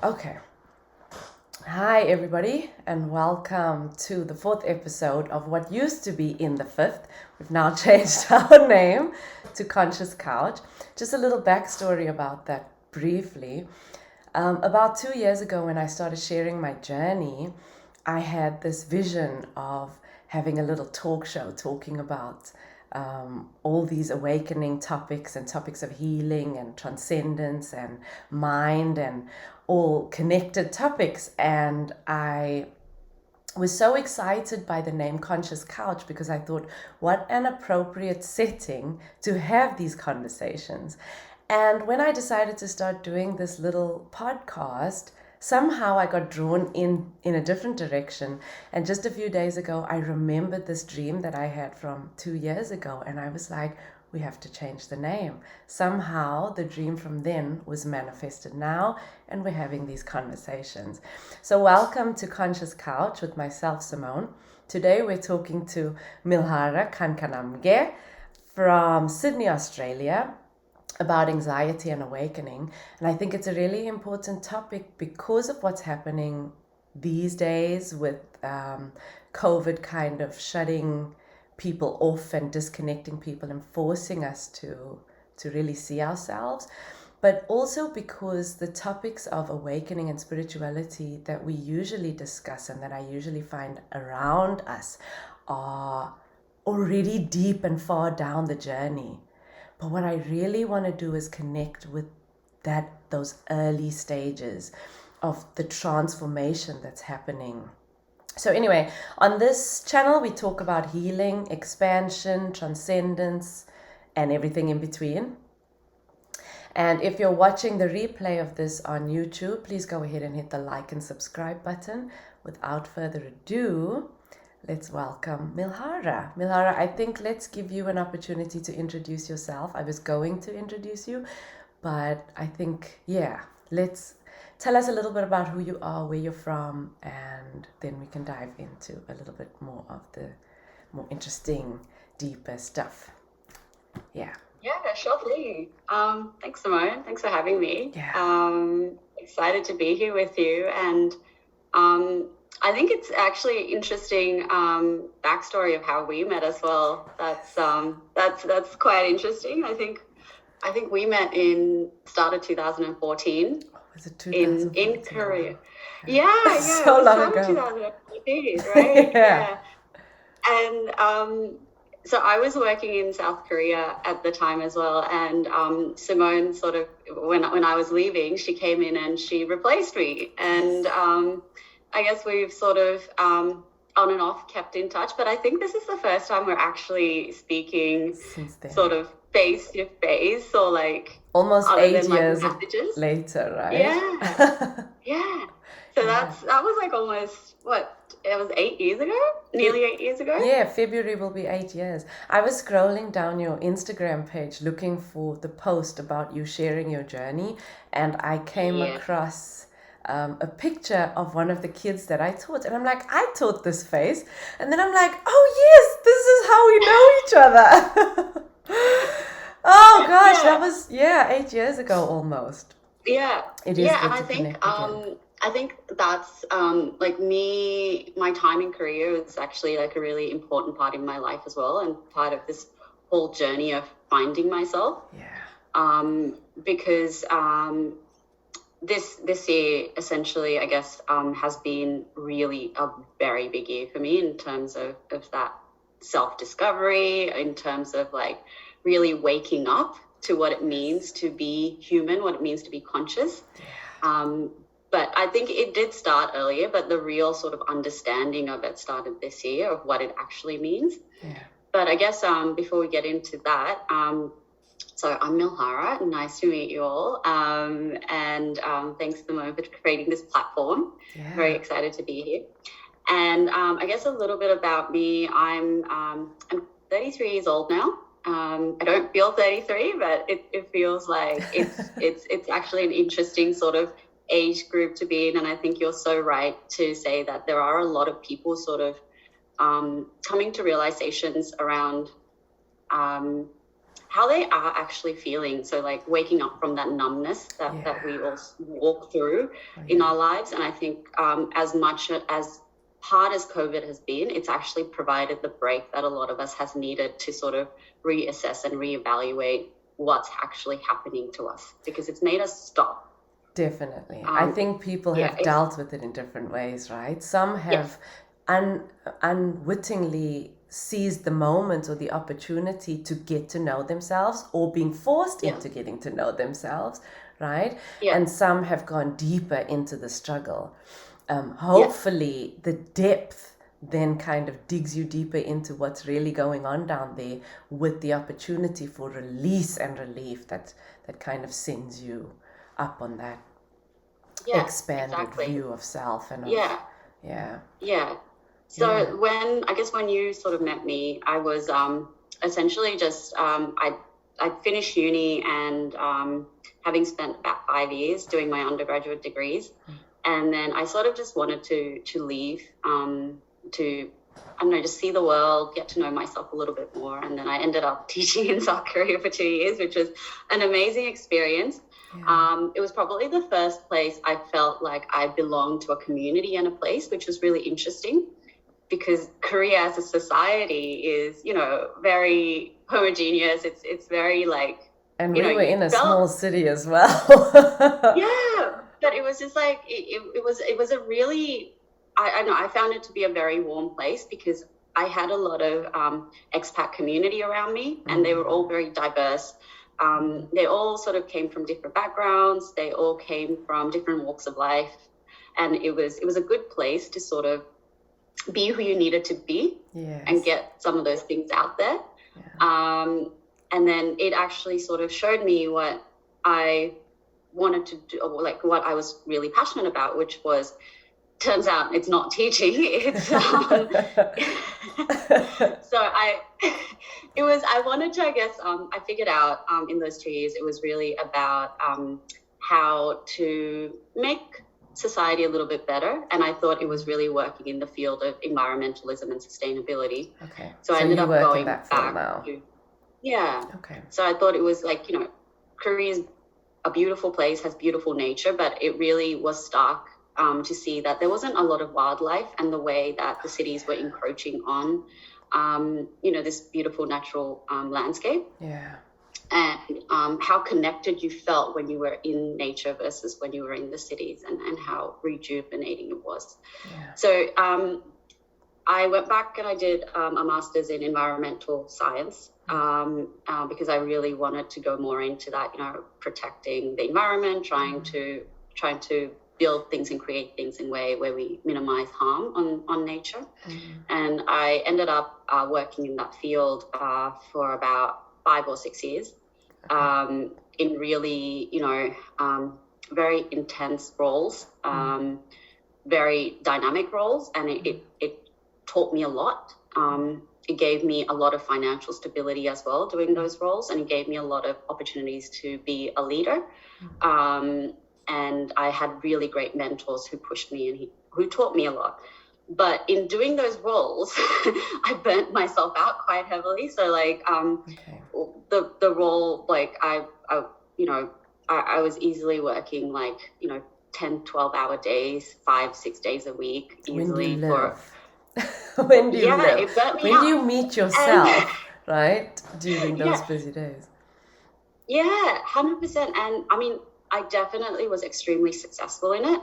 Okay. Hi, everybody, and welcome to the fourth episode of what used to be in the fifth. We've now changed our name to Conscious Couch. Just a little backstory about that briefly. About 2 years ago, when I started sharing my journey, I had this vision of having a little talk show talking about all these awakening topics and topics of healing and transcendence and mind and all connected topics. And I was so excited by the name Conscious Couch because I thought, what an appropriate setting to have these conversations. And when I decided to start doing this little podcast, somehow I got drawn in a different direction. And just a few days ago, I remembered this dream that I had from 2 years ago. And I was like, we have to change the name. Somehow the dream from then was manifested now, and we're having these conversations. So welcome to Conscious Couch with myself, Simone. Today we're talking to Milhara Kankanamge from Sydney, Australia, about anxiety and awakening. And I think it's a really important topic because of what's happening these days with COVID kind of shutting people off and disconnecting people and forcing us to really see ourselves, but also because the topics of awakening and spirituality that we usually discuss and that I usually find around us are already deep and far down the journey. But what I really want to do is connect with those early stages of the transformation that's happening. So anyway, on this channel, we talk about healing, expansion, transcendence, and everything in between. And if you're watching the replay of this on YouTube, please go ahead and hit the like and subscribe button. Without further ado, let's welcome Milhara. Milhara, I think let's give you an opportunity to introduce yourself. I was going to introduce you, but I think, let's tell us a little bit about who you are, where you're from, and then we can dive into a little bit more of the more interesting, deeper stuff. Yeah. Yeah, sure thing. Thanks, Simone. Thanks for having me. Yeah. Excited to be here with you. And I think it's actually interesting backstory of how we met as well. That's quite interesting. I think we met in start of 2014. Was it 2014? In Korea. Yeah. So long ago. 2014, right? Yeah. And so I was working in South Korea at the time as well, and Simone sort of, when I was leaving, she came in and she replaced me, and I guess we've sort of on and off kept in touch, but I think this is the first time we're actually speaking sort of face to face, or like almost 8 years later, right? Yeah. So that was like almost, it was 8 years ago? Nearly 8 years ago? Yeah, February will be 8 years. I was scrolling down your Instagram page looking for the post about you sharing your journey, and I came across a picture of one of the kids that I taught, and I'm like, I taught this face, and then I'm like, oh yes, this is how we know each other. Oh gosh, that was 8 years ago almost. Yeah, it is. Yeah, and I think that's like my time in Korea was actually like a really important part in my life as well, and part of this whole journey of finding myself. Yeah. Because this year essentially, I guess, has been really a very big year for me in terms of that self-discovery, in terms of like really waking up to what it means to be human, what it means to be conscious. Yeah. But I think it did start earlier, but the real sort of understanding of it started this year, of what it actually means. Yeah. But I guess before we get into that, so I'm Milhara. Nice to meet you all. And thanks to the moment for creating this platform. Yeah. Very excited to be here. And I guess a little bit about me. I'm 33 years old now. I don't feel 33, but it feels like it's actually an interesting sort of age group to be in. And I think you're so right to say that there are a lot of people sort of coming to realizations around how they are actually feeling. So like waking up from that numbness that we all walk through in our lives. And I think as much as hard as COVID has been, it's actually provided the break that a lot of us has needed to sort of reassess and reevaluate what's actually happening to us, because it's made us stop. Definitely. I think people have dealt with it in different ways, right? Some have unwittingly seized the moment or the opportunity to get to know themselves, or being forced into getting to know themselves, right? And some have gone deeper into the struggle. Hopefully the depth then kind of digs you deeper into what's really going on down there, with the opportunity for release and relief that kind of sends you up on that expanded view of self and So when you sort of met me, I was essentially just I finished uni and having spent about 5 years doing my undergraduate degrees, and then I sort of just wanted to leave to, I don't know, just see the world, get to know myself a little bit more. And then I ended up teaching in South Korea for 2 years, which was an amazing experience. It was probably the first place I felt like I belonged to a community and a place, which was really interesting, because Korea as a society is, you know, very homogeneous. It's very like, and we were in a small city as well. But it was just like it was a really, I know, I found it to be a very warm place, because I had a lot of expat community around me, and they were all very diverse. They all sort of came from different backgrounds. They all came from different walks of life, and it was a good place to sort of be who you needed to be and get some of those things out there. And then it actually sort of showed me what I wanted to do, or like what I was really passionate about, which was, turns out it's not teaching. It's so I wanted to, I guess, I figured out in those 2 years, it was really about how to make society a little bit better. And I thought it was really working in the field of environmentalism and sustainability. Okay. So I ended up going back to, Okay. So I thought it was like, you know, Korea is a beautiful place, has beautiful nature, but it really was stark to see that there wasn't a lot of wildlife, and the way that the cities were encroaching on, you know, this beautiful natural landscape. And how connected you felt when you were in nature versus when you were in the cities, and how rejuvenating it was. So I went back and I did a master's in environmental science, because I really wanted to go more into that, you know, protecting the environment, trying to build things and create things in a way where we minimize harm on nature. And I ended up working in that field for about 5 or 6 years, in really, you know, very intense roles, very dynamic roles, and it taught me a lot. It gave me a lot of financial stability as well doing those roles, and it gave me a lot of opportunities to be a leader. And I had really great mentors who pushed me and who taught me a lot. But in doing those roles, I burnt myself out quite heavily. So like the role, like I was easily working like, you know, 10, 12-hour days, 5-6 days a week, easily. When do you live? It burnt me when out. do you meet yourself, right? During those busy days. 100%. And I mean, I definitely was extremely successful in it.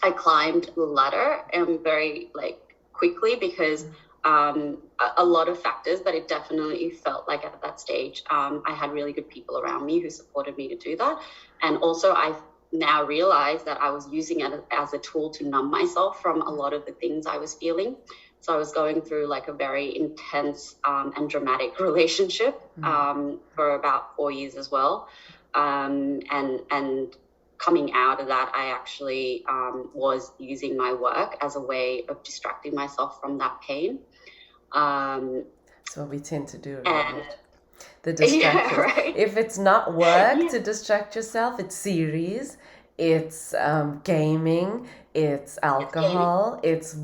I climbed the ladder very quickly, because a lot of factors, but it definitely felt like at that stage I had really good people around me who supported me to do that. And also I now realize that I was using it as a tool to numb myself from a lot of the things I was feeling. So I was going through like a very intense and dramatic relationship for about 4 years as well. And coming out of that, I actually was using my work as a way of distracting myself from that pain. That's what we tend to do, right? The distraction. If it's not work to distract yourself, it's series, it's gaming, it's alcohol, it's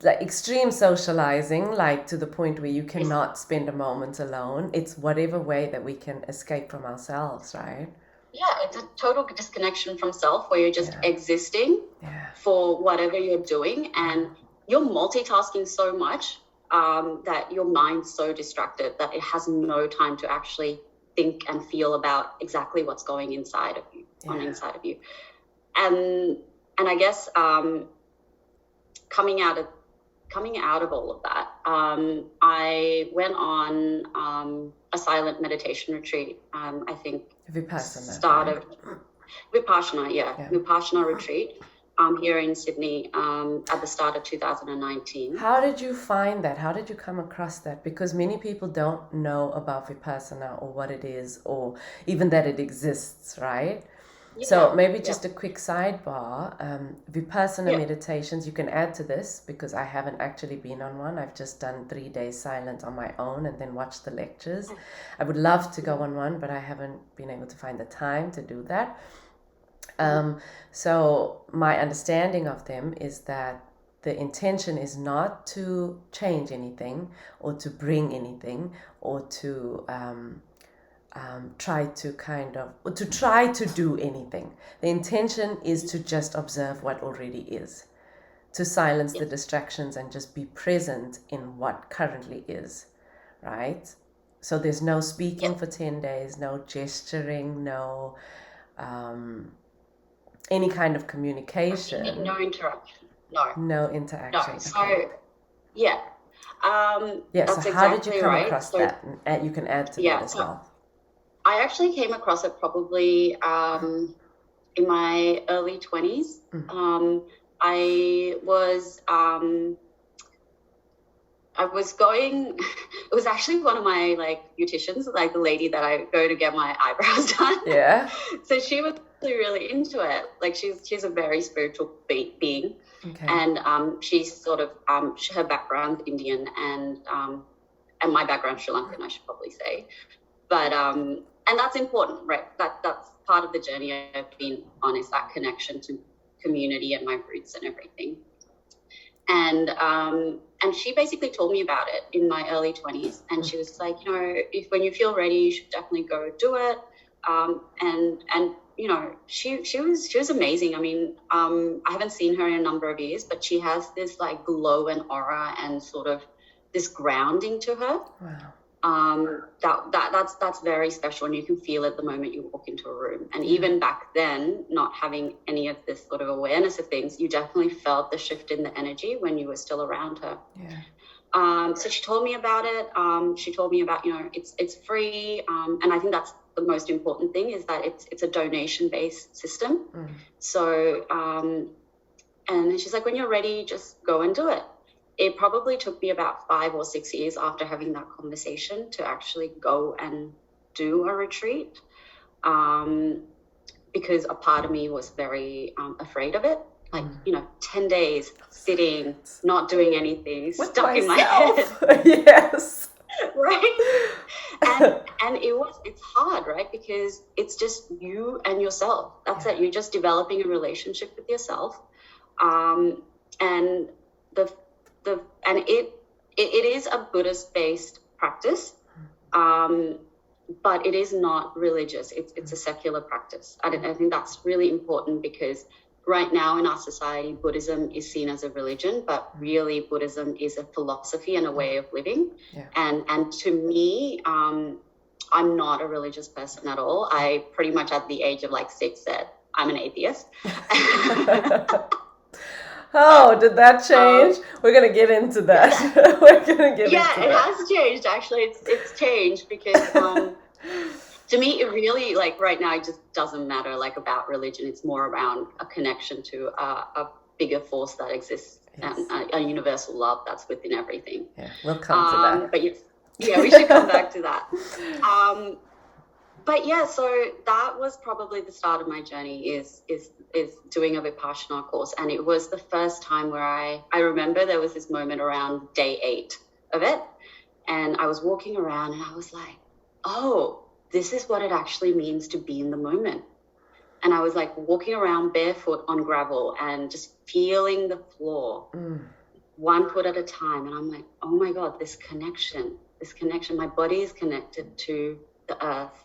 like extreme socializing, like to the point where you cannot spend a moment alone. It's whatever way that we can escape from ourselves, right? Yeah, it's a total disconnection from self where you're just Yeah. existing Yeah. for whatever you're doing, and you're multitasking so much that your mind's so distracted that it has no time to actually think and feel about exactly what's going inside of you, on the inside of you. And I guess coming out of all of that, I went on a silent meditation retreat. I think Vipassana. Vipassana, Vipassana retreat here in Sydney at the start of 2019. How did you find that? How did you come across that? Because many people don't know about Vipassana or what it is, or even that it exists, right? Yeah. So maybe just a quick sidebar. Vipassana meditations, you can add to this because I haven't actually been on one. I've just done 3 days silent on my own and then watched the lectures. I would love to go on one, but I haven't been able to find the time to do that. So my understanding of them is that the intention is not to change anything or to bring anything or to try to do anything. The intention is to just observe what already is, to silence the distractions and just be present in what currently is, right? So there's no speaking for 10 days, no gesturing, no any kind of communication. No interaction. No interaction. No. So, yeah. So how did you come across that? And you can add to that as well. I actually came across it probably in my early 20s. I was going, it was actually one of my beauticians, the lady that I go to get my eyebrows done. Yeah. So she was really into it. She's a very spiritual being. Okay. And she's sort of, her background Indian and my background Sri Lankan, I should probably say. But, and that's important, right? That's part of the journey I've been on, is that connection to community and my roots and everything. And she basically told me about it in my early 20s. And she was like, when you feel ready, you should definitely go do it. And she was amazing. I mean, I haven't seen her in a number of years, but she has this glow and aura and sort of this grounding to her. Wow. That's very special, and you can feel it the moment you walk into a room. And even back then, not having any of this sort of awareness of things, you definitely felt the shift in the energy when you were still around her. Yeah. So she told me about it. She told me about, it's free, and I think that's the most important thing, is that it's a donation-based system. So, and then she's like, when you're ready, just go and do it. It probably took me about 5 or 6 years after having that conversation to actually go and do a retreat, because a part of me was very afraid of it. 10 days sitting, not doing anything, stuck in my head. Yes. Right? And it's hard, right? Because it's just you and yourself. That's it. You're just developing a relationship with yourself. And it is a Buddhist-based practice, but it is not religious. It's a secular practice. I think that's really important, because right now in our society, Buddhism is seen as a religion, but really Buddhism is a philosophy and a way of living. Yeah. And to me, I'm not a religious person at all. I pretty much at the age of 6 said I'm an atheist. Oh, did that change? We're going to get into that. It has changed, actually. It's changed because to me, it really, right now, it just doesn't matter, about religion. It's more around a connection to a bigger force that exists, and a universal love that's within everything. Yeah, we'll come to that. But we should come back to that. But yeah, so that was probably the start of my journey, is doing a Vipassana course. And it was the first time where I remember there was this moment around day 8 of it. And I was walking around and I was like, oh, this is what it actually means to be in the moment. And I was walking around barefoot on gravel and just feeling the floor. one foot at a time. And I'm like, oh my God, this connection, my body is connected to the earth,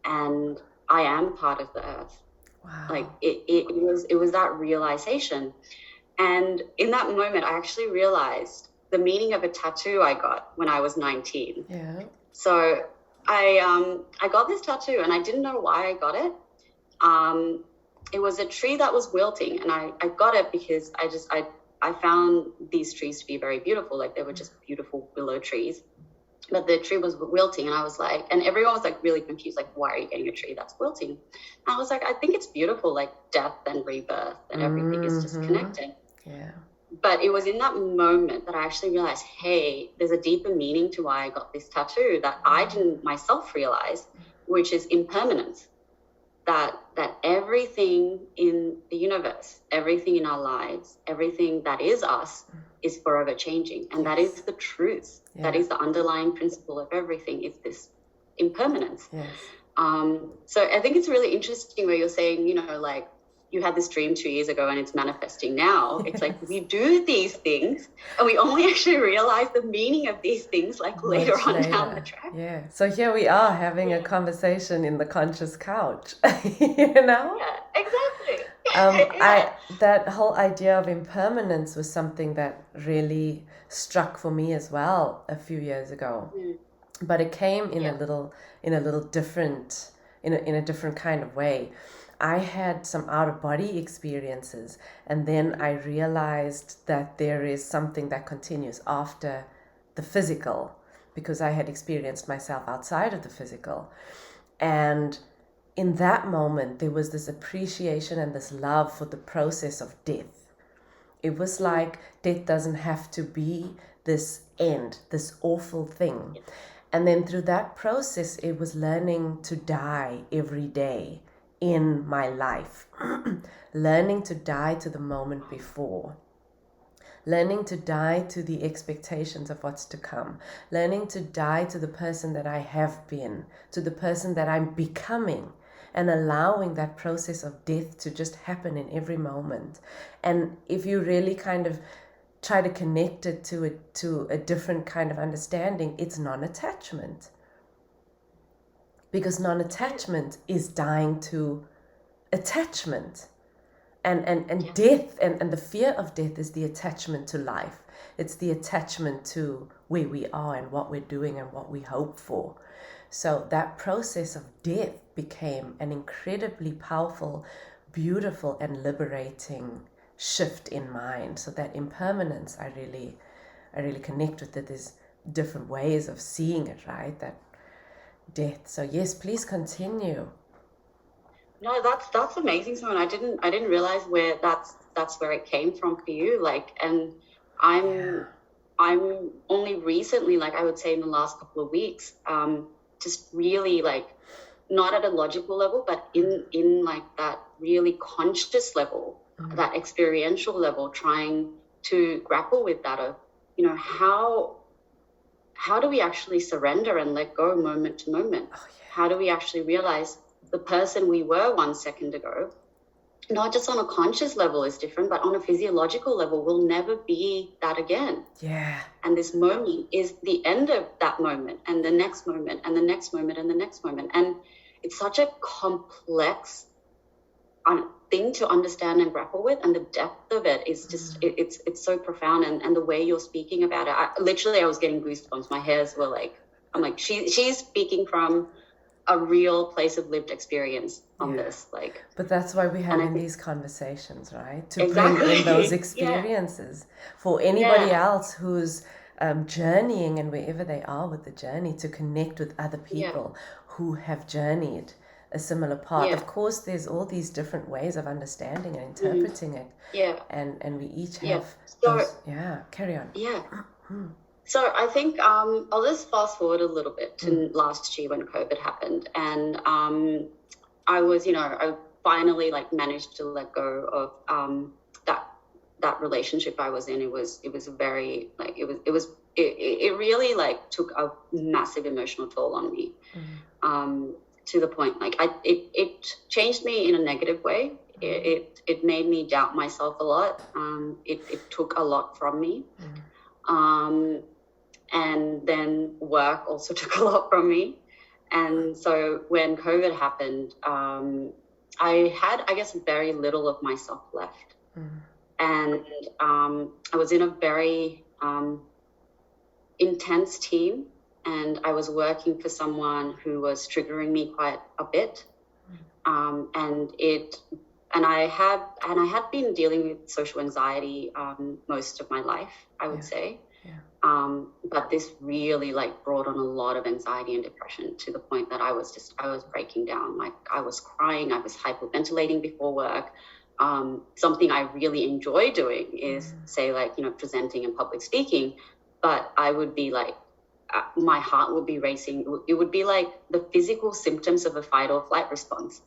and I am part of the earth. Wow. Like it was that realization. And in that moment, I actually realized the meaning of a tattoo I got when I was 19. Yeah. So I got this tattoo, and I didn't know why I got it. It was a tree that was wilting, and I got it because I found these trees to be very beautiful. Like, they were just beautiful willow trees, but the tree was wilting, and I was like, and everyone was like really confused, like, why are you getting a tree that's wilting? And I was like, I think it's beautiful, like death and rebirth and everything is just connected. Yeah. But it was in that moment that I actually realized, hey, there's a deeper meaning to why I got this tattoo that I didn't myself realize, which is impermanence. That everything in the universe, everything in our lives, everything that is us is forever changing. And that is the truth. Yeah. That is the underlying principle of everything, is this impermanence. Yes. So I think it's really interesting where you're saying, you know, like, you had this dream 2 years ago and it's manifesting now. Yes. It's like we do these things and we only actually realize the meaning of these things like later on down the track. Yeah. So here we are having a conversation in the conscious couch, you know? Yeah, exactly. That whole idea of impermanence was something that really struck for me as well a few years ago. But it came in a little different, in a different kind of way. I had some out-of-body experiences, and then I realized that there is something that continues after the physical, because I had experienced myself outside of the physical. And in that moment, there was this appreciation and this love for the process of death. It was like death doesn't have to be this end, this awful thing. And then through that process, it was learning to die every day in my life, learning to die to the moment before, learning to die to the expectations of what's to come, learning to die to the person that I have been, to the person that I'm becoming, and allowing that process of death to just happen in every moment. And if you really kind of try to connect it to a different kind of understanding, it's non-attachment. Because non-attachment is dying to attachment. And death and the fear of death is the attachment to life. It's the attachment to where we are and what we're doing and what we hope for. So that process of death became an incredibly powerful, beautiful and liberating shift in mind. So that impermanence, I really connect with it. There's different ways of seeing it, right? That death. So yes, please continue. No, that's amazing, Simone. I didn't realize where that's where it came from for you. Like, and I'm only recently, like I would say in the last couple of weeks, just really like not at a logical level, but in like that really conscious level, that experiential level, trying to grapple with that of, you know, how do we actually surrender and let go moment to moment? Oh, yeah. How do we actually realize the person we were 1 second ago, not just on a conscious level is different, but on a physiological level, will never be that again. Yeah. And this moment is the end of that moment, and the next moment, and the next moment, and the next moment. And it's such a complex thing to understand and grapple with, and the depth of it is just it's so profound, and the way you're speaking about it, I was getting goosebumps. My hairs were like, I'm like, she's speaking from a real place of lived experience on this, like. But that's why we're having these conversations, right? To bring in those experiences for anybody else who's journeying, and wherever they are with the journey, to connect with other people who have journeyed a similar path. Of course, there's all these different ways of understanding and interpreting it. Yeah. And we each have those, carry on. Yeah. So I think I'll just fast forward a little bit to last year when COVID happened, and I was, I finally like managed to let go of that relationship I was in. It was very like it really like took a massive emotional toll on me, to the point like it changed me in a negative way. it made me doubt myself a lot. It took a lot from me. And then work also took a lot from me. And so when COVID happened, I had, I guess, very little of myself left. And I was in a very intense team, and I was working for someone who was triggering me quite a bit. And I had been dealing with social anxiety most of my life, I would say. But this really like brought on a lot of anxiety and depression, to the point that I was breaking down. Like, I was crying, I was hyperventilating before work. Something I really enjoy doing is, say, like, presenting and public speaking, but I would be like, my heart would be racing. It would be like the physical symptoms of a fight or flight response.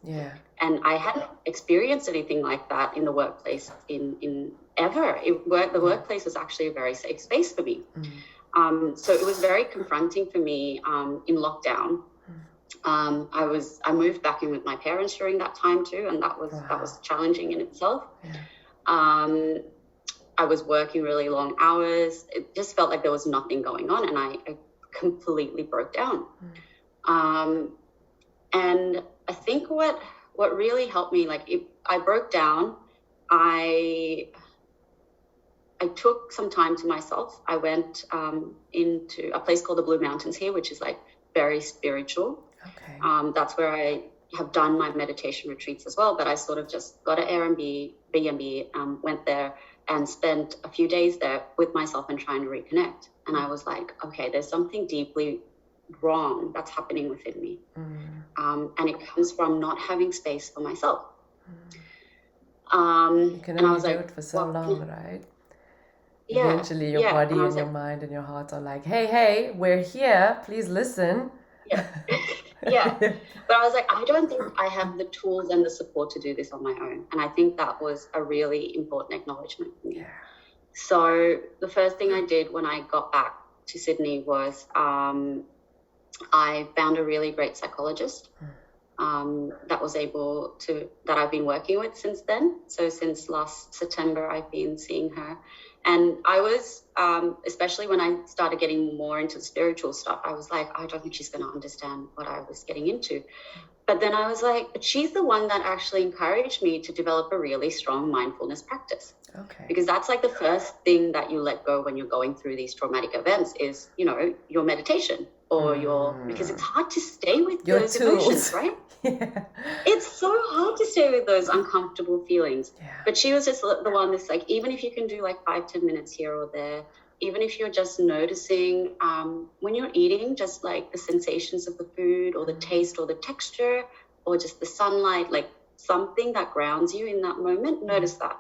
And I hadn't experienced anything like that in the workplace in ever. The workplace was actually a very safe space for me. So it was very confronting for me in lockdown. I moved back in with my parents during that time too, and that was challenging in itself. I was working really long hours. It just felt like there was nothing going on, and I completely broke down. And I think what really helped me, like, I broke down, I took some time to myself. I went into a place called the Blue Mountains here, which is like very spiritual. That's where I have done my meditation retreats as well, but I sort of just got an Airbnb, went there and spent a few days there with myself and trying to reconnect. And I was like, okay, there's something deeply wrong that's happening within me. And it comes from not having space for myself. You can only do it for so long, right? Eventually your body and your mind and your heart are like, hey, we're here, please listen. But I was like, I don't think I have the tools and the support to do this on my own. And I think that was a really important acknowledgement for me. So the first thing I did when I got back to Sydney was I found a really great psychologist that I've been working with since then. So since last September, I've been seeing her. And I was, especially when I started getting more into the spiritual stuff, I was like, I don't think she's going to understand what I was getting into. But then I was like, but she's the one that actually encouraged me to develop a really strong mindfulness practice. Because that's like the first thing that you let go when you're going through these traumatic events is, your meditation or because it's hard to stay with your those tools. Emotions, right? It's so hard to stay with those uncomfortable feelings. But she was just the one that's like, even if you can do like 5-10 minutes here or there, even if you're just noticing when you're eating, just like the sensations of the food or the taste or the texture or just the sunlight, like something that grounds you in that moment, notice that.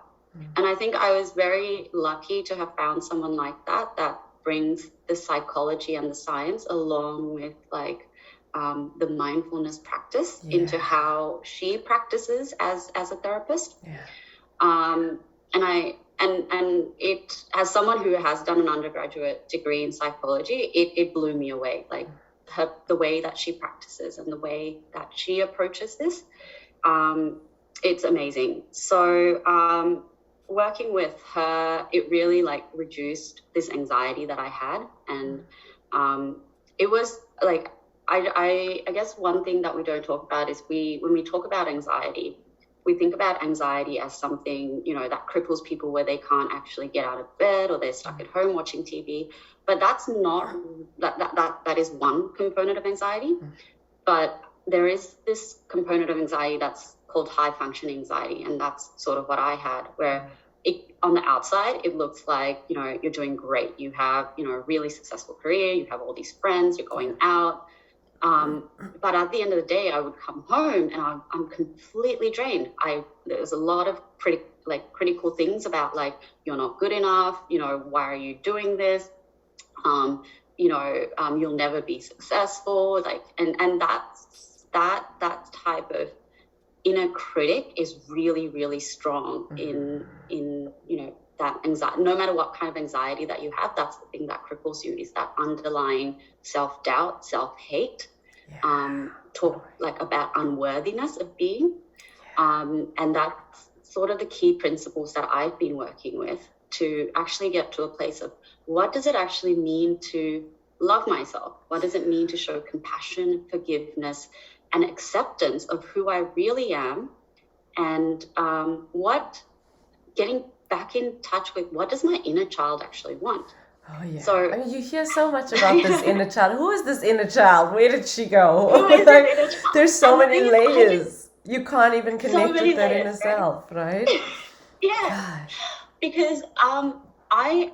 And I think I was very lucky to have found someone like that brings the psychology and the science along with like the mindfulness practice into how she practices as a therapist. And it, as someone who has done an undergraduate degree in psychology, it blew me away. Like the way that she practices and the way that she approaches this, it's amazing. So working with her, it really like reduced this anxiety that I had. And it was like, I guess one thing that we don't talk about is when we talk about anxiety, we think about anxiety as something, that cripples people where they can't actually get out of bed or they're stuck at home watching TV. But that's not, that is one component of anxiety. But there is this component of anxiety that's called high functioning anxiety. And that's sort of what I had, where on the outside, it looks like, you're doing great. You have, a really successful career. You have all these friends, you're going out. But at the end of the day, I would come home and I'm completely drained. There's a lot of critical things about like, you're not good enough, why are you doing this? You'll never be successful. Like, and that type of inner critic is really, really strong in that anxiety. No matter what kind of anxiety that you have, that's the thing that cripples you, is that underlying self-doubt, self-hate, talk like about unworthiness of being. And that's sort of the key principles that I've been working with to actually get to a place of what does it actually mean to love myself? What does it mean to show compassion, forgiveness, and acceptance of who I really am? And getting back in touch with what does my inner child actually want? Oh, yeah. So, I mean, you hear so much about this inner child. Who is this inner child? Where did she go? Who is this inner child? There's so And many layers. You can't even connect with that layers, inner self, right? Yeah. Gosh. Because I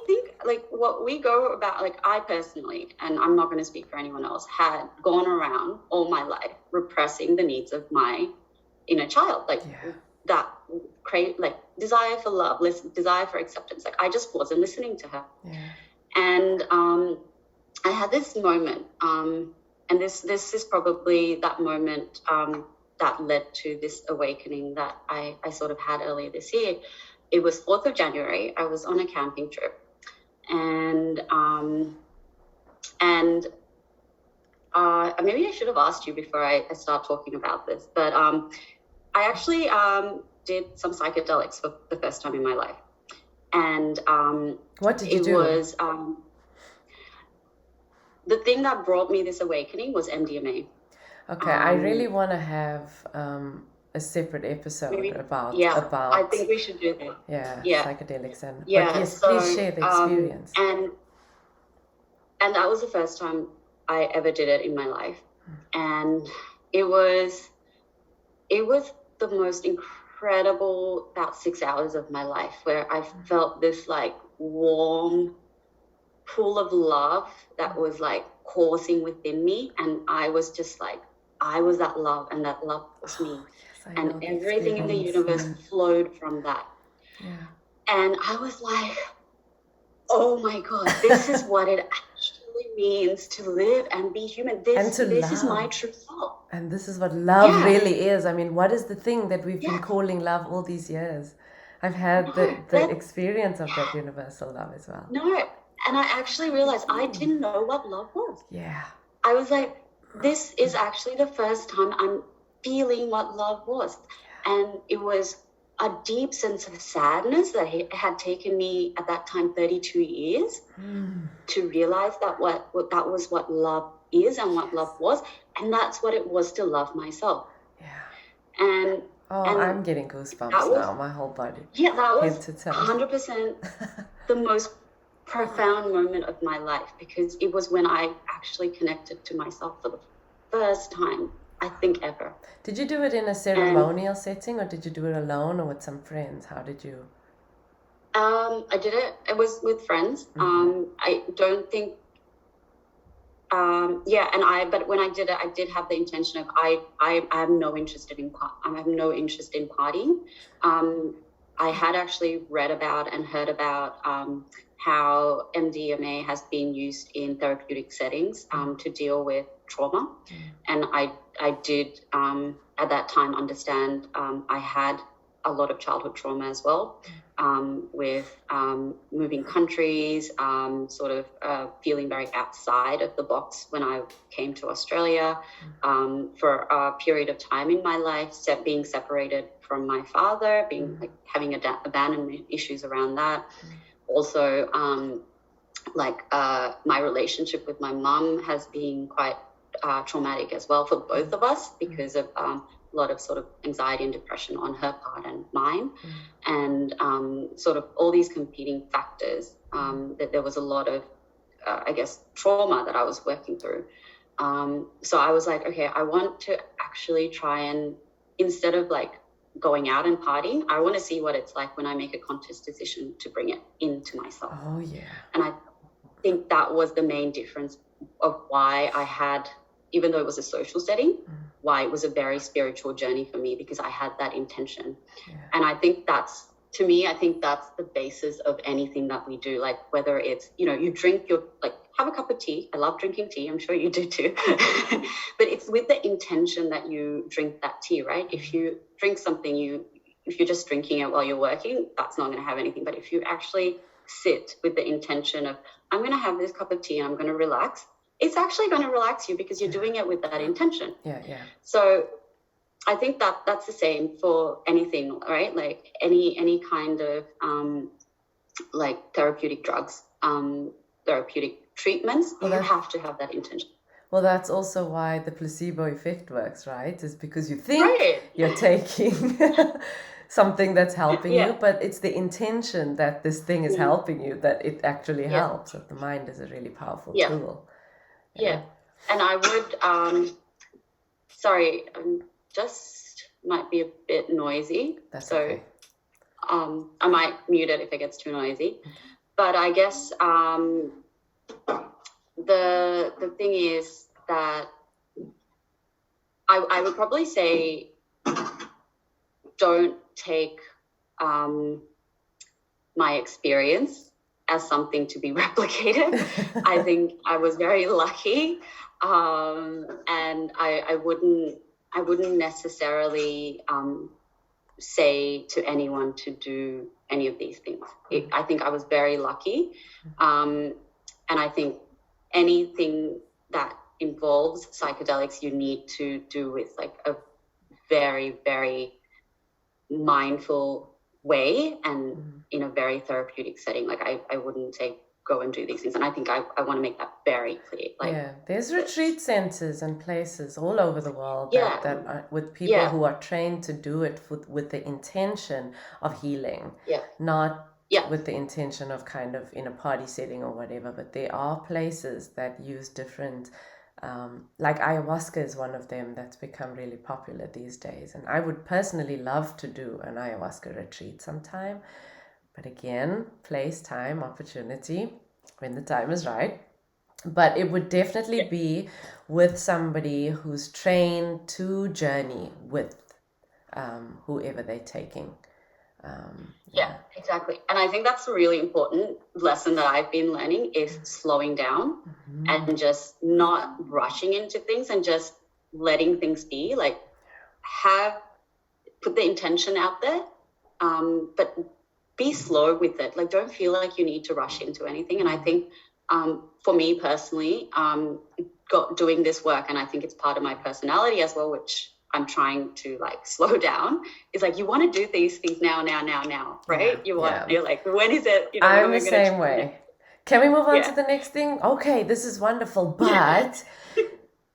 think like what we go about, like I personally, and I'm not going to speak for anyone else, had gone around all my life repressing the needs of my inner child, like that like desire for love, desire for acceptance. Like I just wasn't listening to her. And I had this moment, and this is probably that moment that led to this awakening that I sort of had earlier this year. It was 4th of January. I was on a camping trip, and maybe I should have asked you before I start talking about this, but I actually did some psychedelics for the first time in my life. And what did you do? It was the thing that brought me this awakening was MDMA. Okay, I really want to have a separate episode about I think we should do that. Psychedelics but yes, please share the experience. And that was the first time I ever did it in my life, and it was the most incredible about 6 hours of my life where I felt this like warm pool of love that was like coursing within me, and I was just like, I was that love, and that love was me. And everything in the universe flowed from that. And I was like, oh my God, this is what it actually means to live and be human. This is my true self. And this is what love really is. I mean, what is the thing that we've been calling love all these years? I've had the experience of that universal love as well. No, and I actually realized I didn't know what love was. Yeah. I was like, this is actually the first time I'm feeling what love was. And it was a deep sense of sadness that had taken me at that time 32 years to realize that that was what love is and what love was, and that's what it was to love myself. And I'm getting goosebumps now, my whole body. Yeah, that was 100% the most profound moment of my life, because it was when I actually connected to myself for the first time, I think, ever. Did you do it in a ceremonial setting, or did you do it alone or with some friends? How did you? I did it. It was with friends. I don't think. But when I did it, I did have the intention of I have no interest in partying. I had actually read about and heard about how MDMA has been used in therapeutic settings to deal with trauma. And I did at that time understand I had a lot of childhood trauma as well, with moving countries, sort of feeling very outside of the box when I came to Australia, for a period of time in my life, being separated from my father, having abandonment issues around that. Also, my relationship with my mum has been quite traumatic as well for both of us, because of a lot of sort of anxiety and depression on her part and mine, and sort of all these competing factors, that there was a lot of, trauma that I was working through. So I was like, okay, I want to actually try and, instead of like going out and partying, I want to see what it's like when I make a conscious decision to bring it into myself. Oh, yeah. And I think that was the main difference of why I had, even though it was a social setting, why it was a very spiritual journey for me, because I had that intention. And I think that's the basis of anything that we do. Like whether it's, you drink have a cup of tea. I love drinking tea. I'm sure you do too. But it's with the intention that you drink that tea, right? If you drink something, if you're just drinking it while you're working, that's not going to have anything. But if you actually sit with the intention of, I'm going to have this cup of tea and I'm going to relax, it's actually going to relax you because you're doing it with that intention. Yeah. So I think that that's the same for anything, right? Like any kind of like therapeutic drugs, therapeutic treatments, you have to have that intention. Well, that's also why the placebo effect works, right? Is because you think Right. you're taking something that's helping Yeah. you, but it's the intention that this thing is helping you that it actually helps. That the mind is a really powerful tool. Yeah. And I would, sorry, just might be a bit noisy. That's so okay. I might mute it if it gets too noisy. But I guess the thing is that I would probably say don't take my experience as something to be replicated. I think I was very lucky, and I wouldn't necessarily say to anyone to do any of these things. I think I was very lucky, and I think anything that involves psychedelics you need to do with like a very, very mindful way and in a very therapeutic setting. Like I wouldn't say go and do these things, and I think I want to make that very clear. Like, there's retreat centers and places all over the world that are with people who are trained to do it with the intention of healing, not with the intention of kind of in a party setting or whatever. But there are places that use different like ayahuasca is one of them that's become really popular these days, and I would personally love to do an ayahuasca retreat sometime, but again, place, time, opportunity, when the time is right. But it would definitely be with somebody who's trained to journey with whoever they're taking. Exactly. And I think that's a really important lesson that I've been learning is slowing down and just not rushing into things and just letting things be. Like put the intention out there, but be slow with it. Like don't feel like you need to rush into anything. And I think for me personally, doing this work, and I think it's part of my personality as well, which I'm trying to like slow down, is like you want to do these things now, right? You're like, when is it? I'm the same way. Can we move on to the next thing? Okay, this is wonderful, but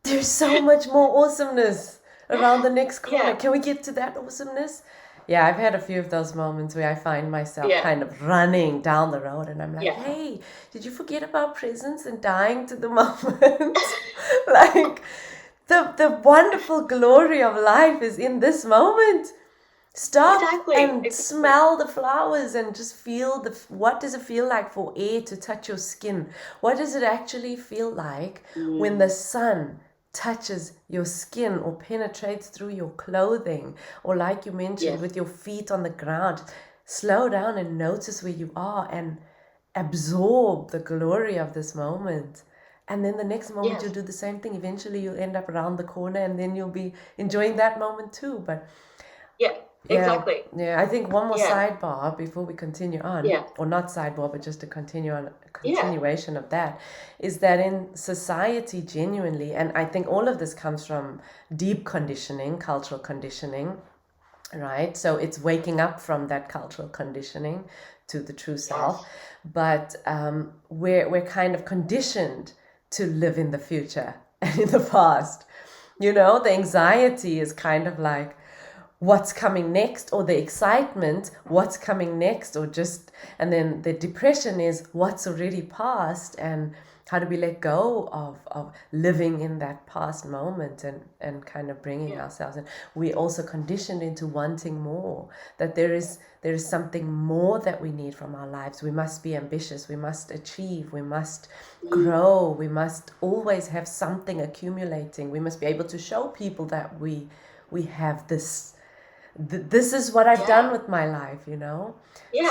there's so much more awesomeness around the next corner. Can we get to that awesomeness? Yeah, I've had a few of those moments where I find myself kind of running down the road and I'm like, hey, did you forget about presence and dying to the moment? Like, the wonderful glory of life is in this moment. Stop and smell the flowers and just feel what does it feel like for air to touch your skin? What does it actually feel like when the sun touches your skin or penetrates through your clothing, or like you mentioned with your feet on the ground? Slow down and notice where you are and absorb the glory of this moment. And then the next moment you'll do the same thing. Eventually you'll end up around the corner and then you'll be enjoying that moment too. But exactly. Yeah, I think one more sidebar before we continue on, or not sidebar, but just a continuation of that, is that in society genuinely, and I think all of this comes from deep conditioning, cultural conditioning, right? So it's waking up from that cultural conditioning to the true self. But we're kind of conditioned to live in the future and in the past. You know, the anxiety is kind of like, what's coming next, or the excitement, what's coming next, or just, and then the depression is what's already past, and how do we let go of living in that past moment and kind of bringing ourselves in. We're also conditioned into wanting more, that there is something more that we need from our lives. We must be ambitious, we must achieve, we must grow, we must always have something accumulating, we must be able to show people that we have this is what I've done with my life, you know?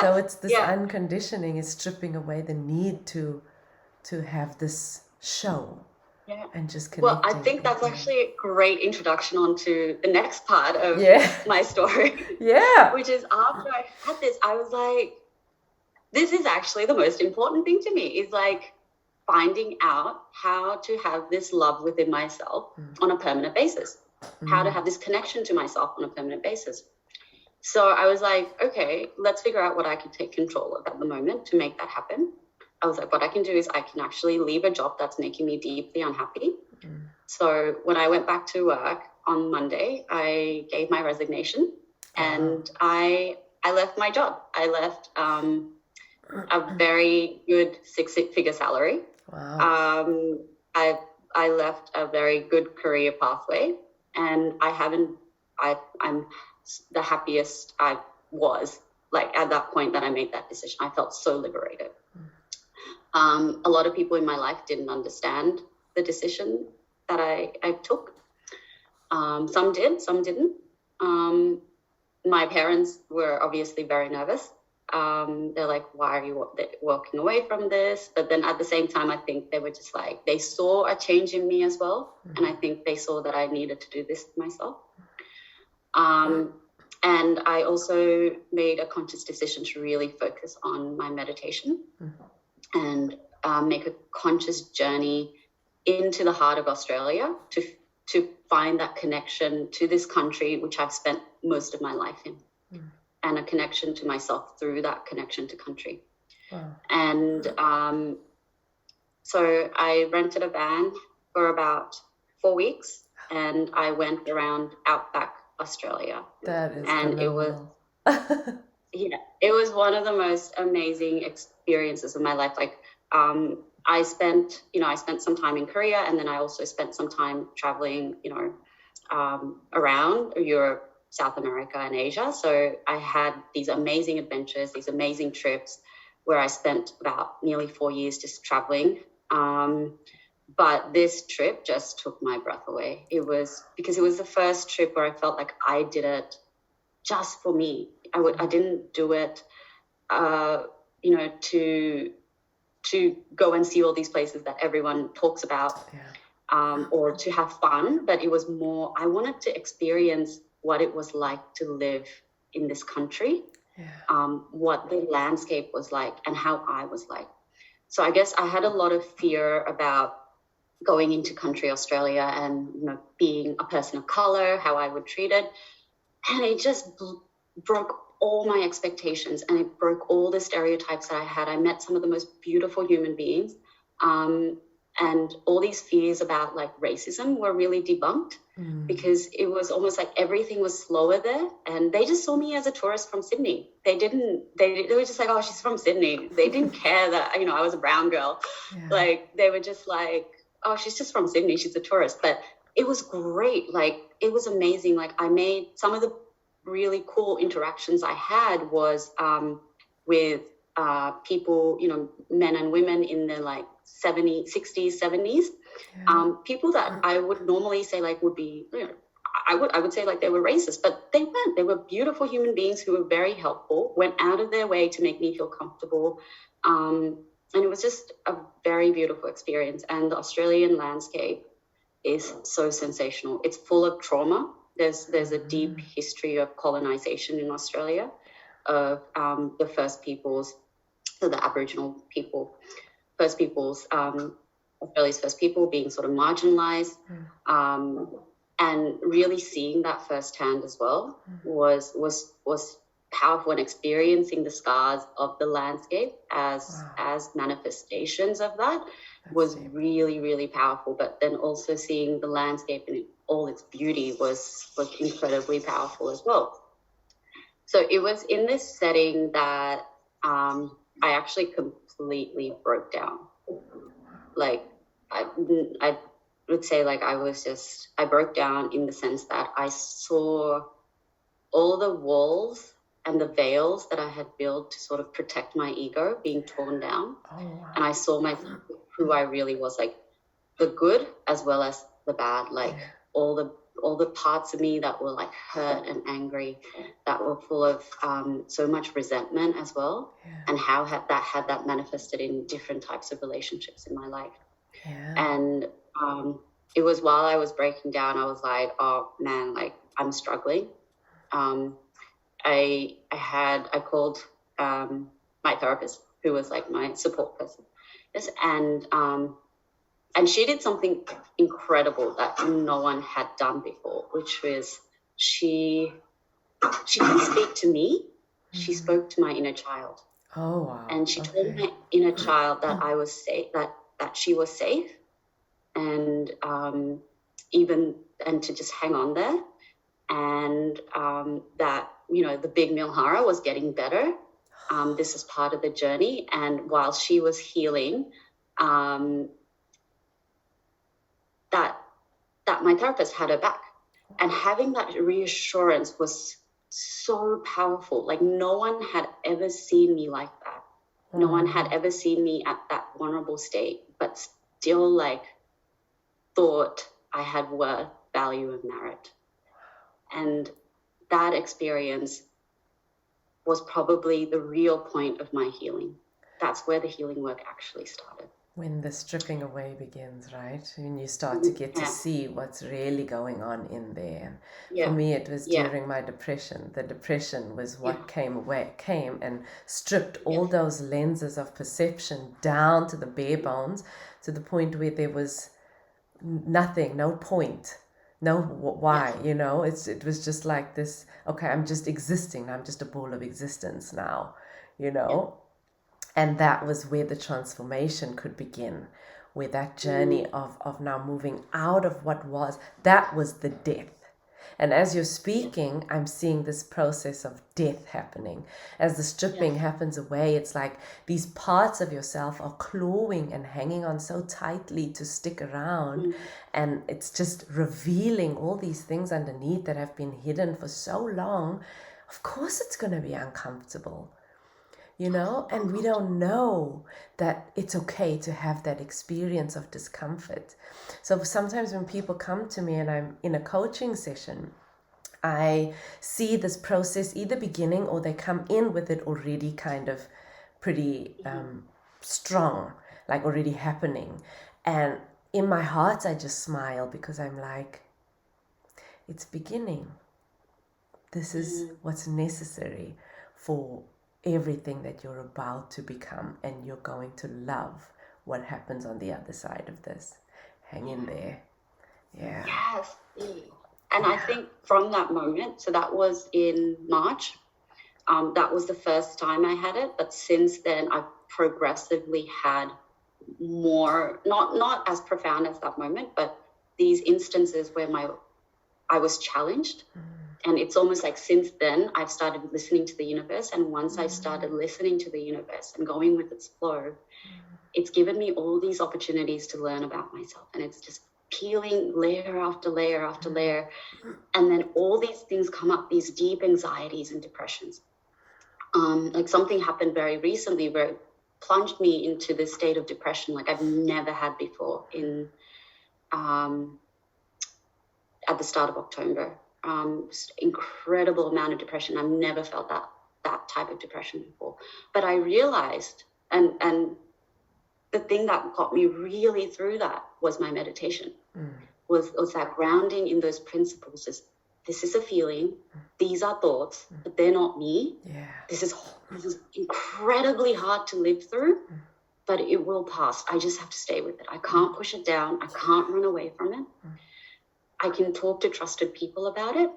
So it's this unconditioning is stripping away the need to have this show and just connecting. Well, I think that's actually a great introduction onto the next part of my story. Which is after I had this, I was like, this is actually the most important thing to me, is like finding out how to have this love within myself on a permanent basis. how to have this connection to myself on a permanent basis. So I was like, okay, let's figure out what I can take control of at the moment to make that happen. I was like, what I can do is I can actually leave a job that's making me deeply unhappy. So when I went back to work on Monday, I gave my resignation and I left my job. I left a very good 6-figure salary. Wow. I left a very good career pathway, and I'm the happiest I was, like, at that point that I made that decision. I felt so liberated. A lot of people in my life didn't understand the decision that I took. Some did, some didn't. My parents were obviously very nervous. They're like, why are you walking away from this? But then at the same time, I think they were just like, they saw a change in me as well. And I think they saw that I needed to do this myself. And I also made a conscious decision to really focus on my meditation and make a conscious journey into the heart of Australia to find that connection to this country, which I've spent most of my life in, and a connection to myself through that connection to country. Wow. And so I rented a van for about 4 weeks, and I went around outback Australia. That is and phenomenal. It was one of the most amazing experiences of my life. Like, I spent some time in Korea, and then I also spent some time traveling, around Europe, South America, and Asia. So I had these amazing adventures, these amazing trips where I spent about nearly 4 years just traveling. But this trip just took my breath away. It was because it was the first trip where I felt like I did it just for me. I didn't do it, to go and see all these places that everyone talks about, or to have fun. But it was more, I wanted to experience what it was like to live in this country, what the landscape was like and how I was like. So I guess I had a lot of fear about going into country Australia and being a person of color, how I would treat it. And it just broke all my expectations, and it broke all the stereotypes that I had. I met some of the most beautiful human beings, and all these fears about like racism were really debunked, because it was almost like everything was slower there, and they just saw me as a tourist from Sydney. They were just like, oh, she's from Sydney. They didn't care that I was a brown girl. Like, they were just like, oh, she's just from Sydney, she's a tourist. But it was great. Like, it was amazing. Like, I made some of the really cool interactions I had was with people, men and women in their like 60s, 70s, people that I would normally say like would be, I would say like they were racist, but they weren't. They were beautiful human beings who were very helpful, went out of their way to make me feel comfortable. And it was just a very beautiful experience. And the Australian landscape is so sensational. It's full of trauma. There's a deep history of colonization in Australia, of the first peoples, so the Aboriginal people, Australia's first people being sort of marginalised, and really seeing that firsthand as well was powerful, and experiencing the scars of the landscape as manifestations of that was really, really powerful. But then also seeing the landscape in all its beauty was incredibly powerful as well. So it was in this setting that I actually completely broke down. Like, I would say like I broke down in the sense that I saw all the walls and the veils that I had built to sort of protect my ego being torn down. And I saw who I really was, like the good as well as the bad, like all the parts of me that were like hurt and angry, that were full of so much resentment as well, and how had that manifested in different types of relationships in my life. And it was while I was breaking down, I was like, oh man, like I'm struggling. I called my therapist, who was like my support person, and and she did something incredible that no one had done before, which was she didn't speak to me. She spoke to my inner child. Oh, wow. And she told my inner child that I was safe, that she was safe, and and to just hang on there, and that, the big Milhara was getting better. This is part of the journey. And while she was healing, that my therapist had her back. And having that reassurance was so powerful. Like, no one had ever seen me like that. No one had ever seen me at that vulnerable state, but still thought I had worth, value, and merit. And that experience was probably the real point of my healing. That's where the healing work actually started. When the stripping away begins, right? When you start to get to see what's really going on in there. For me, it was during my depression. The depression was what came and stripped all those lenses of perception down to the bare bones, to the point where there was nothing, no point, no why, it was just like this, okay, I'm just existing. I'm just a ball of existence now, And that was where the transformation could begin, where that journey of now moving out of what was, that was the death. And as you're speaking, I'm seeing this process of death happening. As the stripping happens away, it's like these parts of yourself are clawing and hanging on so tightly to stick around. And it's just revealing all these things underneath that have been hidden for so long. Of course, it's going to be uncomfortable. And we don't know that it's okay to have that experience of discomfort. So sometimes when people come to me and I'm in a coaching session, I see this process either beginning, or they come in with it already kind of pretty strong, like already happening. And in my heart, I just smile, because I'm like, it's beginning. This is what's necessary for everything that you're about to become, and you're going to love what happens on the other side of this. Hang in there. Yes. And I think from that moment, so that was in March, that was the first time I had it, but since then I've progressively had more, not as profound as that moment, but these instances where I was challenged. And it's almost like since then, I've started listening to the universe. And once I started listening to the universe and going with its flow, it's given me all these opportunities to learn about myself. And it's just peeling layer after layer after layer. And then all these things come up, these deep anxieties and depressions. Like something happened very recently where it plunged me into this state of depression like I've never had before at the start of October. Incredible amount of depression. I've never felt that type of depression before. But I realized, and the thing that got me really through that was my meditation. Was that grounding in those principles. This is a feeling. These are thoughts, but they're not me. This is incredibly hard to live through, but it will pass. I just have to stay with it. I can't push it down. I can't run away from it. I can talk to trusted people about it,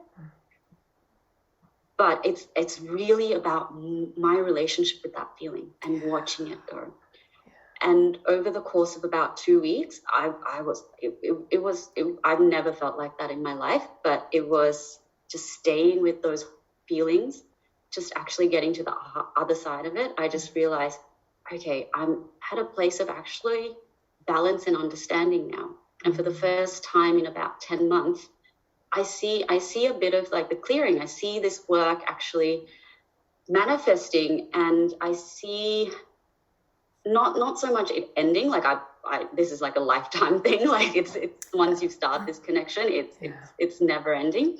but it's really about my relationship with that feeling and watching it go. And over the course of about 2 weeks, I've never felt like that in my life, but it was just staying with those feelings, just actually getting to the other side of it. I just realized, okay, I'm at a place of actually balance and understanding now. And for the first time in about 10 months, I see a bit of like the clearing. I see this work actually manifesting, and I see not so much it ending. Like this is like a lifetime thing. Like it's once you start this connection, it's never ending.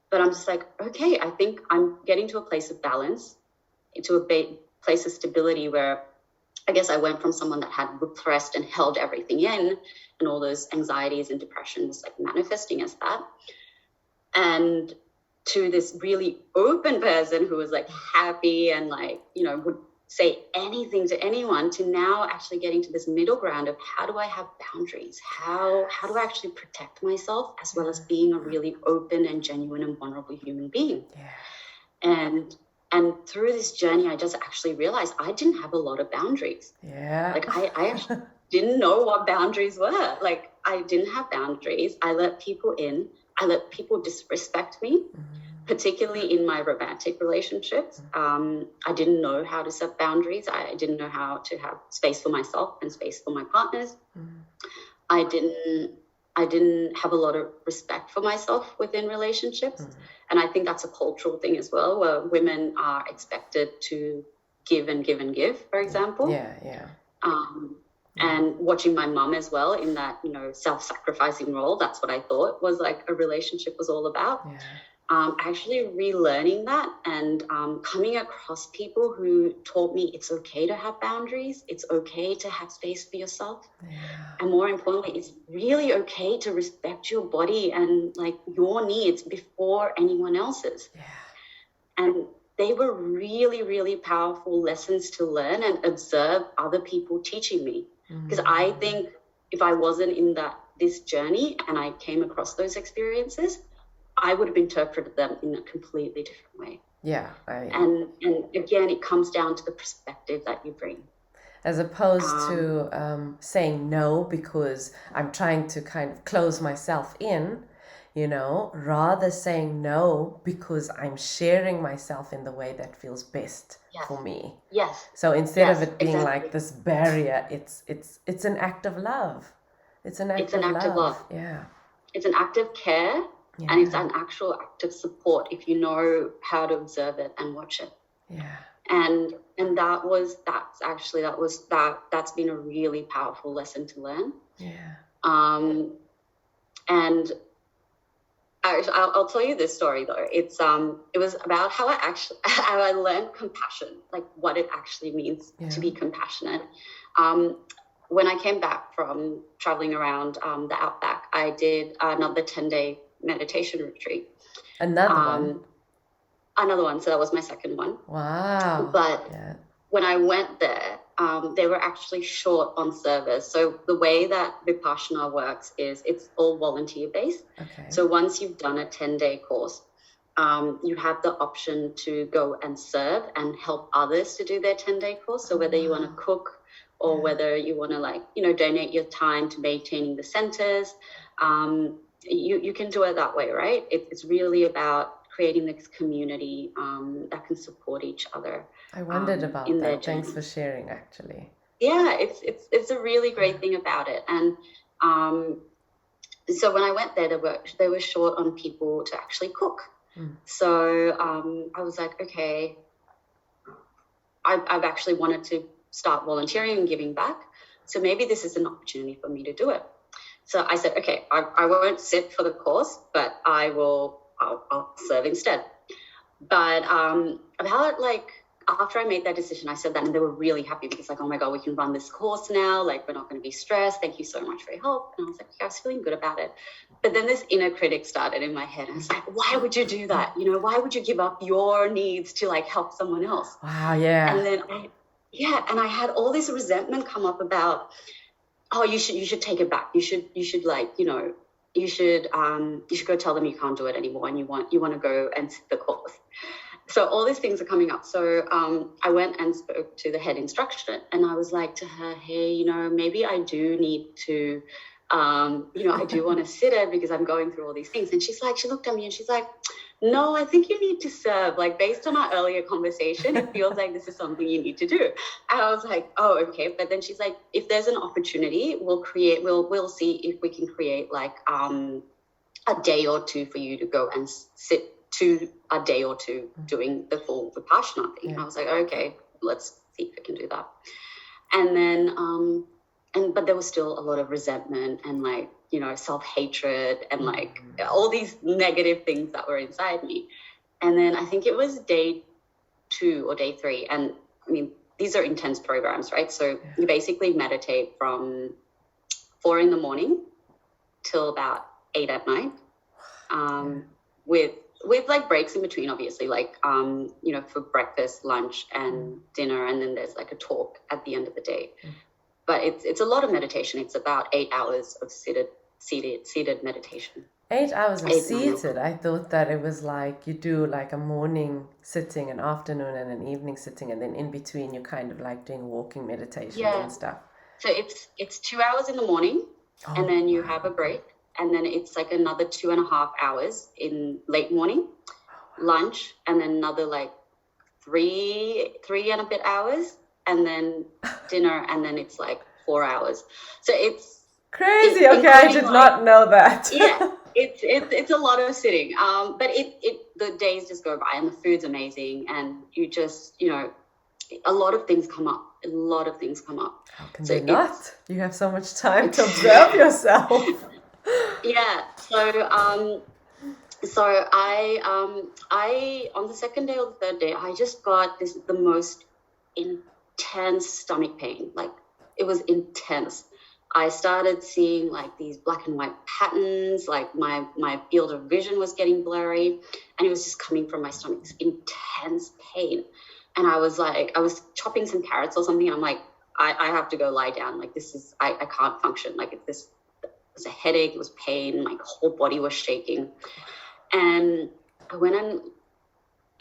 But I'm just like, okay, I think I'm getting to a place of balance, to a place of stability where I guess I went from someone that had repressed and held everything in, and all those anxieties and depressions like manifesting as that, and to this really open person who was like happy and like, would say anything to anyone, to now actually getting to this middle ground of how do I have boundaries? How do I actually protect myself as well as being a really open and genuine and vulnerable human being? Yeah. And through this journey, I just actually realized I didn't have a lot of boundaries. Yeah. Like I actually didn't know what boundaries were. Like I didn't have boundaries. I let people in. I let people disrespect me. Particularly in my romantic relationships. I didn't know how to set boundaries. I didn't know how to have space for myself and space for my partners. I didn't have a lot of respect for myself within relationships. And I think that's a cultural thing as well, where women are expected to give and give and give, for example. Yeah. And watching my mum as well in that, self-sacrificing role, that's what I thought was like a relationship was all about. Yeah. Actually relearning that and coming across people who taught me it's okay to have boundaries, it's okay to have space for yourself, and more importantly, it's really okay to respect your body and like your needs before anyone else's. And they were really, really powerful lessons to learn and observe other people teaching me, because I think if I wasn't in this journey and I came across those experiences, I would have interpreted them in a completely different way. Yeah. And again, it comes down to the perspective that you bring. As opposed to saying no because I'm trying to kind of close myself in, rather saying no because I'm sharing myself in the way that feels best for me. Yes. So instead of it being like this barrier, it's an act of love. It's an act of love. Yeah. It's an act of care. Yeah. And it's an actual act of support if you know how to observe it and watch it. Yeah. And that's been a really powerful lesson to learn. Yeah. And I'll tell you this story though. It was about how I learned compassion, like what it actually means to be compassionate. When I came back from traveling around the outback, I did another 10-day meditation retreat. Another one. So that was my second one. Wow. But when I went there, they were actually short on service. So the way that Vipassana works is it's all volunteer based. Okay. So once you've done a 10-day course, you have the option to go and serve and help others to do their 10-day course. So whether you want to cook or whether you want to donate your time to maintaining the centers, you can do it that way, right? It's really about creating this community that can support each other. I wondered about that. Thanks for sharing, actually. Yeah, it's a really great thing about it. And so when I went there, they were short on people to actually cook. So I was like, okay, I've actually wanted to start volunteering and giving back. So maybe this is an opportunity for me to do it. So I said, okay, I won't sit for the course, but I'll serve instead. But after I made that decision, I said that, and they were really happy because oh my God, we can run this course now. Like, we're not going to be stressed. Thank you so much for your help. And I was like, I was feeling good about it. But then this inner critic started in my head. I was like, why would you do that? Why would you give up your needs to help someone else? Wow, yeah. And then I had all this resentment come up about, oh, you should take it back. You should go tell them you can't do it anymore and you want to go and sit the course. So all these things are coming up. So I went and spoke to the head instructor, and I was like to her, hey, maybe I do need to, I do want to sit it because I'm going through all these things. And she looked at me and she's like, no, I think you need to serve. Based on our earlier conversation, it feels like this is something you need to do. And I was like, oh, okay. But then she's like, if there's an opportunity, we'll see if we can create a day or two for you to go and sit to a day or two doing the full Vipassana thing. Yeah. I was like, okay, let's see if we can do that. And then, but there was still a lot of resentment and self-hatred and all these negative things that were inside me. And then I think it was day 2 or day 3. And I mean, these are intense programs, right? So you basically meditate from 4 a.m. till about 8 p.m. With with like breaks in between, obviously, like for breakfast, lunch, and dinner, and then there's like a talk at the end of the day. But it's a lot of meditation. It's about 8 hours of seated meditation. 8 hours of 8, 9 seated. I thought that it was like you do like a morning sitting, an afternoon, and an evening sitting, and then in between you kind of like doing walking meditations and stuff. So it's 2 hours in the morning, and then you have a break, and then it's like another 2.5 hours in late morning, lunch, and then another like three and a bit hours, and then dinner, and then it's like 4 hours. So it's crazy. Okay, I did not know that. Yeah, it's a lot of sitting. But the days just go by, and the food's amazing, and you just a lot of things come up. How can they not? You have so much time to observe yourself. Yeah. So I on the second day or the third day, I just got the most intense stomach pain. Like, it was intense. I started seeing like these black and white patterns, like my field of vision was getting blurry, and it was just coming from my stomach, this intense pain. And I was chopping some carrots or something, and I'm like, I have to go lie down. Like, I can't function. Like, it was a headache, it was pain, my whole body was shaking. And I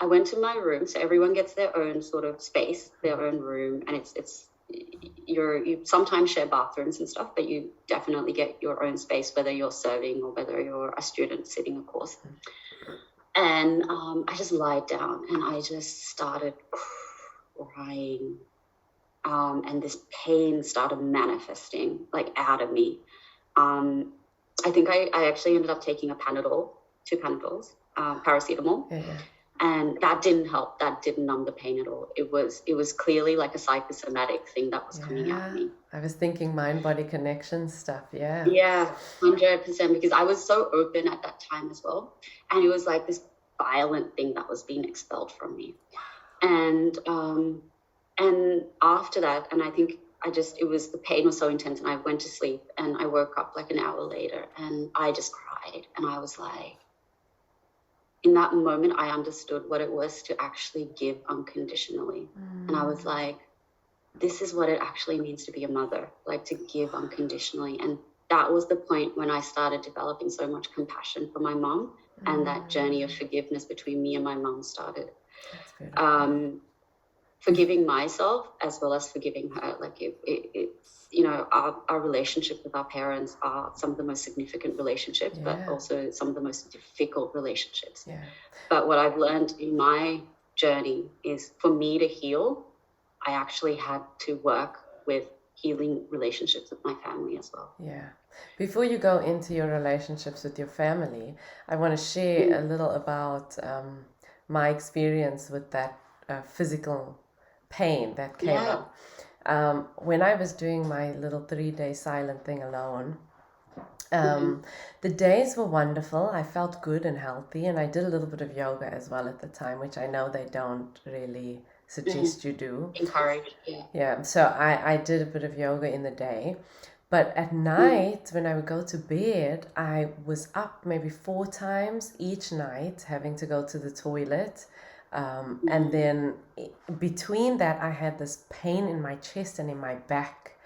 went to my room. So everyone gets their own sort of space, their own room, and you sometimes share bathrooms and stuff, but you definitely get your own space, whether you're serving or whether you're a student sitting a course. And I just lied down, and I just started crying, and this pain started manifesting like out of me. I think I actually ended up taking a Panadol, 2 Panadols, paracetamol. And that didn't help. That didn't numb the pain at all. It was clearly like a psychosomatic thing that was coming out of me. I was thinking mind-body connection stuff. Yeah. Yeah, 100%. Because I was so open at that time as well, and it was like this violent thing that was being expelled from me. And after that, and I think the pain was so intense, and I went to sleep, and I woke up like an hour later, and I just cried, and I was like, in that moment, I understood what it was to actually give unconditionally. And I was like, this is what it actually means to be a mother, like to give unconditionally. And that was the point when I started developing so much compassion for my mom, and that journey of forgiveness between me and my mom started. Forgiving myself as well as forgiving her. Like, our relationship with our parents are some of the most significant relationships, but also some of the most difficult relationships. But what I've learned in my journey is, for me to heal, I actually had to work with healing relationships with my family as well. Yeah. Before you go into your relationships with your family, I want to share a little about my experience with that physical pain that came up. When I was doing my little 3-day silent thing alone, the days were wonderful. I felt good and healthy, and I did a little bit of yoga as well at the time, which I know they don't really suggest you do. Encourage, yeah. So I did a bit of yoga in the day, but at night when I would go to bed, I was up maybe 4 times each night, having to go to the toilet. And then between that, I had this pain in my chest and in my back,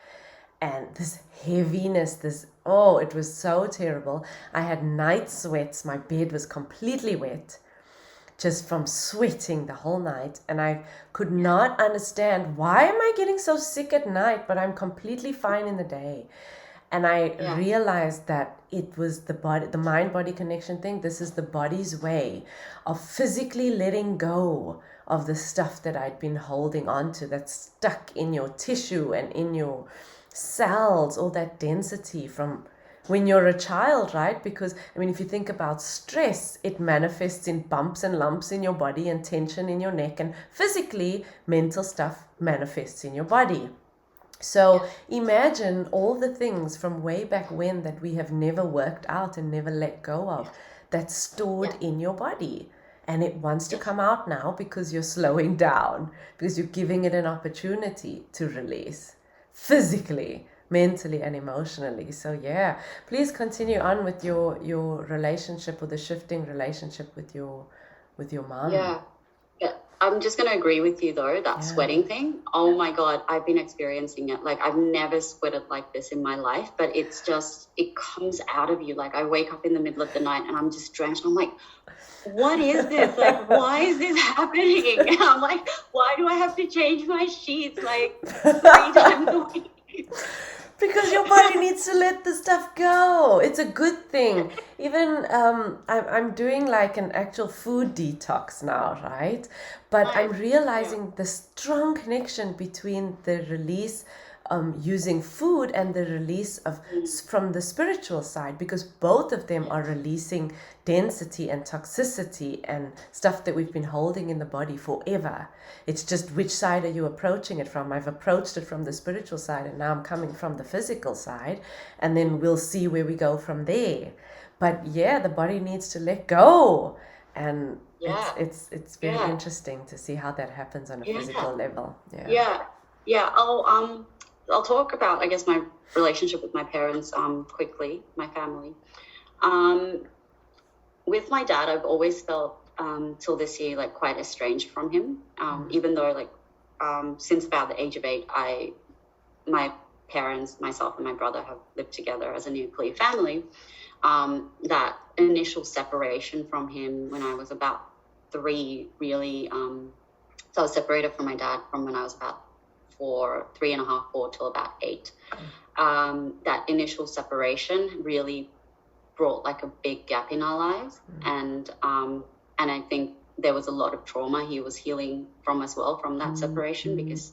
and this heaviness, it was so terrible. I had night sweats. My bed was completely wet just from sweating the whole night. And I could not understand, why am I getting so sick at night, but I'm completely fine in the day? And I realized that it was the mind-body connection thing. This is the body's way of physically letting go of the stuff that I'd been holding on to, that's stuck in your tissue and in your cells, all that density from when you're a child, right? Because, I mean, if you think about stress, it manifests in bumps and lumps in your body and tension in your neck, and physically, mental stuff manifests in your body. So imagine all the things from way back when that we have never worked out and never let go of, that's stored in your body. And it wants to come out now because you're slowing down, because you're giving it an opportunity to release physically, mentally and emotionally. So yeah, please continue on with your relationship, or the shifting relationship with your mom. Yeah. Yeah. I'm just going to agree with you though, that sweating thing. Oh my God, I've been experiencing it. Like I've never sweated like this in my life, but it's just, it comes out of you. Like I wake up in the middle of the night and I'm just drenched. I'm like, what is this? Like, why is this happening? And I'm like, why do I have to change my sheets like 3 times a week? Because your body needs to let the stuff go. It's a good thing. Even I'm doing like an actual food detox now, right? But I'm realizing the strong connection between the release using food and the release of from the spiritual side, because both of them are releasing density and toxicity and stuff that we've been holding in the body forever. It's just which side are you approaching it from? I've approached it from the spiritual side, and now I'm coming from the physical side, and then we'll see where we go from there. But yeah, the body needs to let go, and it's very interesting to see how that happens on a physical level. I'll talk about, I guess, my relationship with my parents quickly, my family. With my dad, I've always felt till this year like quite estranged from him, even though like since about the age of 8, my parents, myself and my brother have lived together as a nuclear family. That initial separation from him when I was about 3 really, so I was separated from my dad from when I was about 3.5, 4 till about 8. That initial separation really brought like a big gap in our lives, and I think there was a lot of trauma he was healing from as well from that separation, because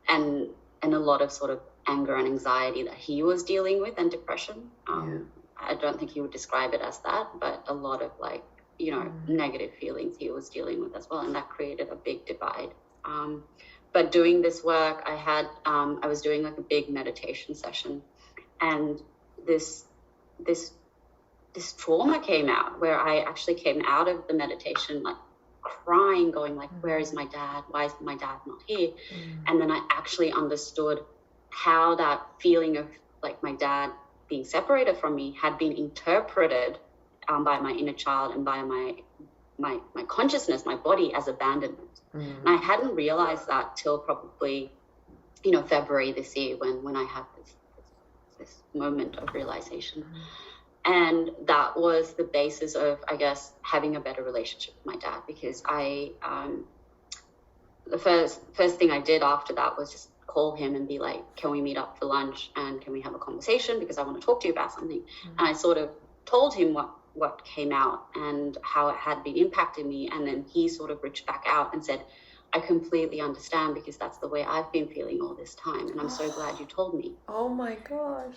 and a lot of sort of anger and anxiety that he was dealing with, and depression. I don't think he would describe it as that, but a lot of like, you know, negative feelings he was dealing with as well, and that created a big divide. But doing this work, I was doing like a big meditation session, and this trauma came out, where I actually came out of the meditation like crying, going like, where is my dad? Why is my dad not here? And then I actually understood how that feeling of like my dad being separated from me had been interpreted by my inner child and by my consciousness, my body, as abandonment. And I hadn't realized that till probably, you know, February this year, when I had this moment of realization. And that was the basis of, I guess, having a better relationship with my dad, because the first thing I did after that was just call him and be like, can we meet up for lunch and can we have a conversation, because I want to talk to you about something. And I sort of told him what came out and how it had been impacting me, and then he sort of reached back out and said, I completely understand, because that's the way I've been feeling all this time, and I'm so glad you told me. Oh my gosh.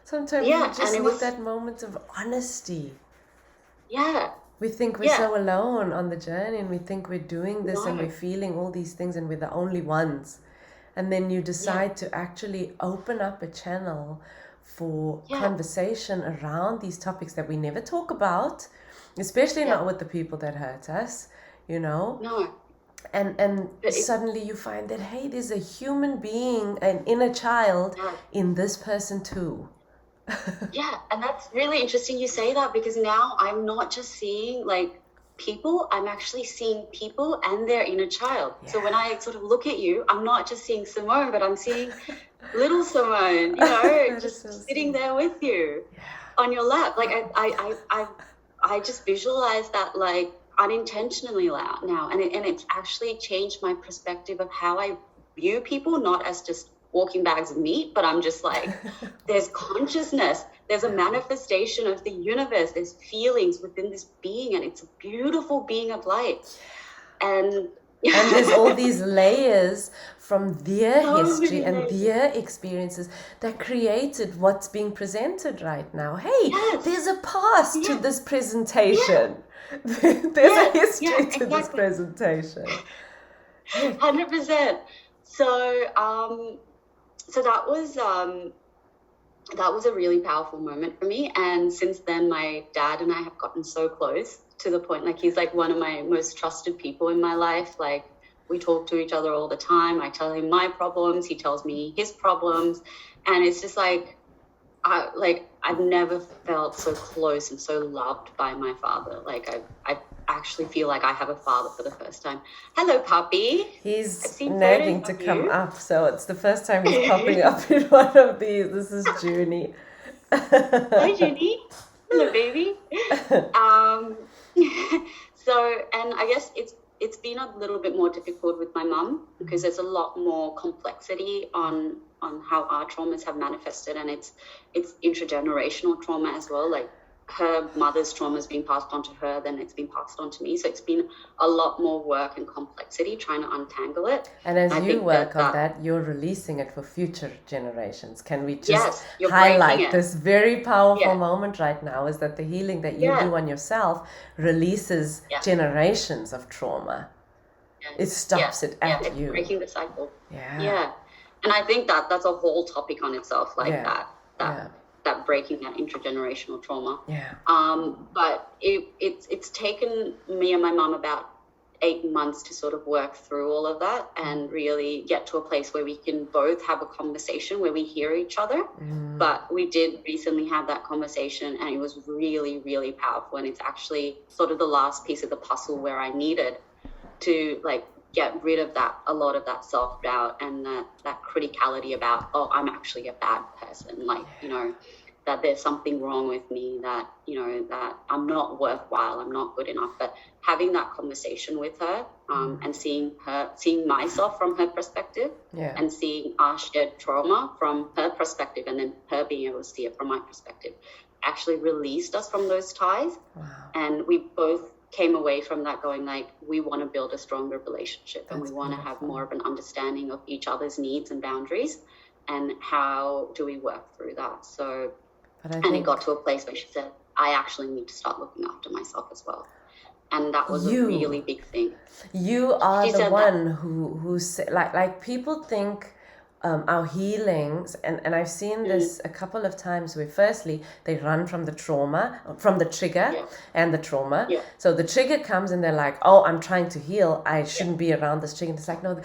Sometimes we just need that moment of honesty. We think we're so alone on the journey, and we think we're doing this and we're feeling all these things and we're the only ones. And then you decide to actually open up a channel for conversation around these topics that we never talk about, especially not with the people that hurt us, you know. And suddenly you find that, hey, there's a human being, an inner child in this person too. And that's really interesting you say that, because now I'm not just seeing like people, I'm actually seeing people and their inner child. So when I sort of look at you, I'm not just seeing Simone, but I'm seeing little Simone, you know, just sitting there with you on your lap. Like I just visualize that like unintentionally now, and it's actually changed my perspective of how I view people, not as just walking bags of meat, but I'm just like, there's consciousness, there's a manifestation of the universe, there's feelings within this being, and it's a beautiful being of light. And there's all these layers from their history and their experiences that created what's being presented right now. Hey, there's a past to this presentation. There's a history to this presentation. 100%. So that was a really powerful moment for me. And since then, my dad and I have gotten so close, to the point like he's like one of my most trusted people in my life. Like we talk to each other all the time. I tell him my problems, he tells me his problems, and it's just like I've never felt so close and so loved by my father. Like I actually feel like I have a father for the first time. Hello, puppy. He's nagging to come up, so it's the first time he's popping up in one of these. This is Junie. Hi, Junie. Hello, baby. So, and I guess it's been a little bit more difficult with my mum because there's a lot more complexity on how our traumas have manifested, and it's intergenerational trauma as well. Like her mother's trauma has been passed on to her, then it's been passed on to me. So it's been a lot more work and complexity trying to untangle it. And as you work on that, you're releasing it for future generations. Can we just highlight this very powerful moment right now, is that the healing that you do on yourself releases generations of trauma. It stops it at you. Breaking the cycle. Yeah. And I think that's a whole topic on itself, like that breaking that intergenerational trauma. Yeah. But it's taken me and my mum about 8 months to sort of work through all of that and really get to a place where we can both have a conversation where we hear each other. But we did recently have that conversation, and it was really, really powerful. And it's actually sort of the last piece of the puzzle where I needed to like get rid of a lot of that self-doubt and that criticality about, oh, I'm actually a bad person. Like, you know, that there's something wrong with me, that, you know, that I'm not worthwhile, I'm not good enough. But having that conversation with her and seeing myself from her perspective and seeing our shared trauma from her perspective, and then her being able to see it from my perspective, actually released us from those ties. Wow. And we both came away from that going like, we want to build a stronger relationship. That's and we want beautiful. to have more of an understanding of each other's needs and boundaries, and how do we work through that. So it got to a place where she said, I actually need to start looking after myself as well. And that was a really big thing. You are the one who like people think our healings, and I've seen this a couple of times, where firstly they run from the trauma, from the trigger and the trauma. So the trigger comes and they're like, oh, I'm trying to heal, I shouldn't be around this trigger. And it's like, no,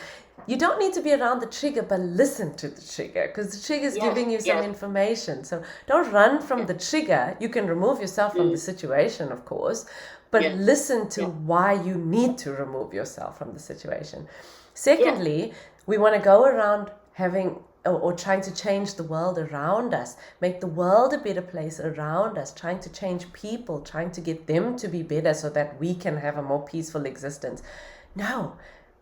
you don't need to be around the trigger, but listen to the trigger, because the trigger is giving you some information. So don't run from the trigger. You can remove yourself from the situation, of course, but listen to why you need to remove yourself from the situation. Secondly, we want to go around having or trying to change the world around us, make the world a better place around us, trying to change people, trying to get them to be better so that we can have a more peaceful existence. No,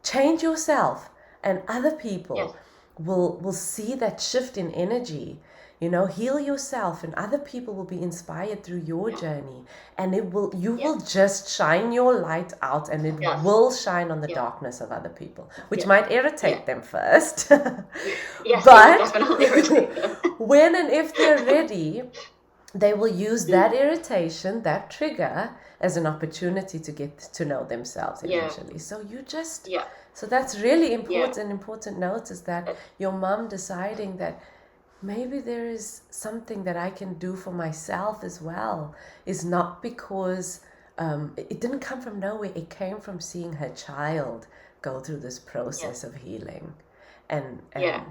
change yourself, and other people will see that shift in energy. You know, heal yourself, and other people will be inspired through your journey, and you will just shine your light out, and it will shine on the darkness of other people, which might irritate them first. But definitely irritate them. When and if they're ready, they will use that irritation, that trigger, as an opportunity to get to know themselves eventually. So you just so that's really important note, is that your mom deciding that maybe there is something that I can do for myself as well, is not because it didn't come from nowhere. It came from seeing her child go through this process of healing, and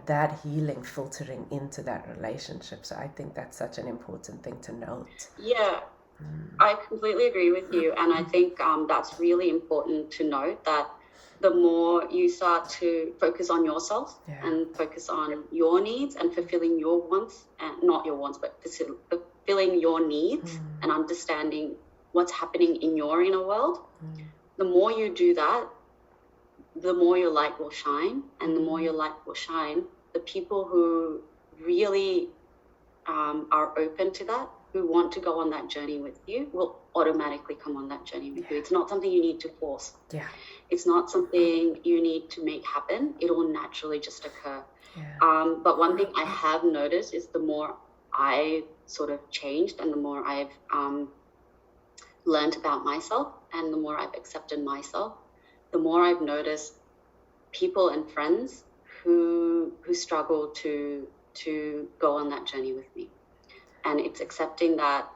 that healing filtering into that relationship. So I think that's such an important thing to note. Yeah, I completely agree with you. And I think that's really important to note, that the more you start to focus on yourself and focus on your needs and fulfilling your wants, and not your wants, but fulfilling your needs and understanding what's happening in your inner world, the more you do that, the more your light will shine. And the more your light will shine, the people who really are open to that, who want to go on that journey with you, will automatically come on that journey with you. It's not something you need to force. It's not something you need to make happen. It will naturally just occur. But one thing I have noticed is the more I sort of changed, and the more I've learned about myself, and the more I've accepted myself, the more I've noticed people and friends who struggle to go on that journey with me. And it's accepting that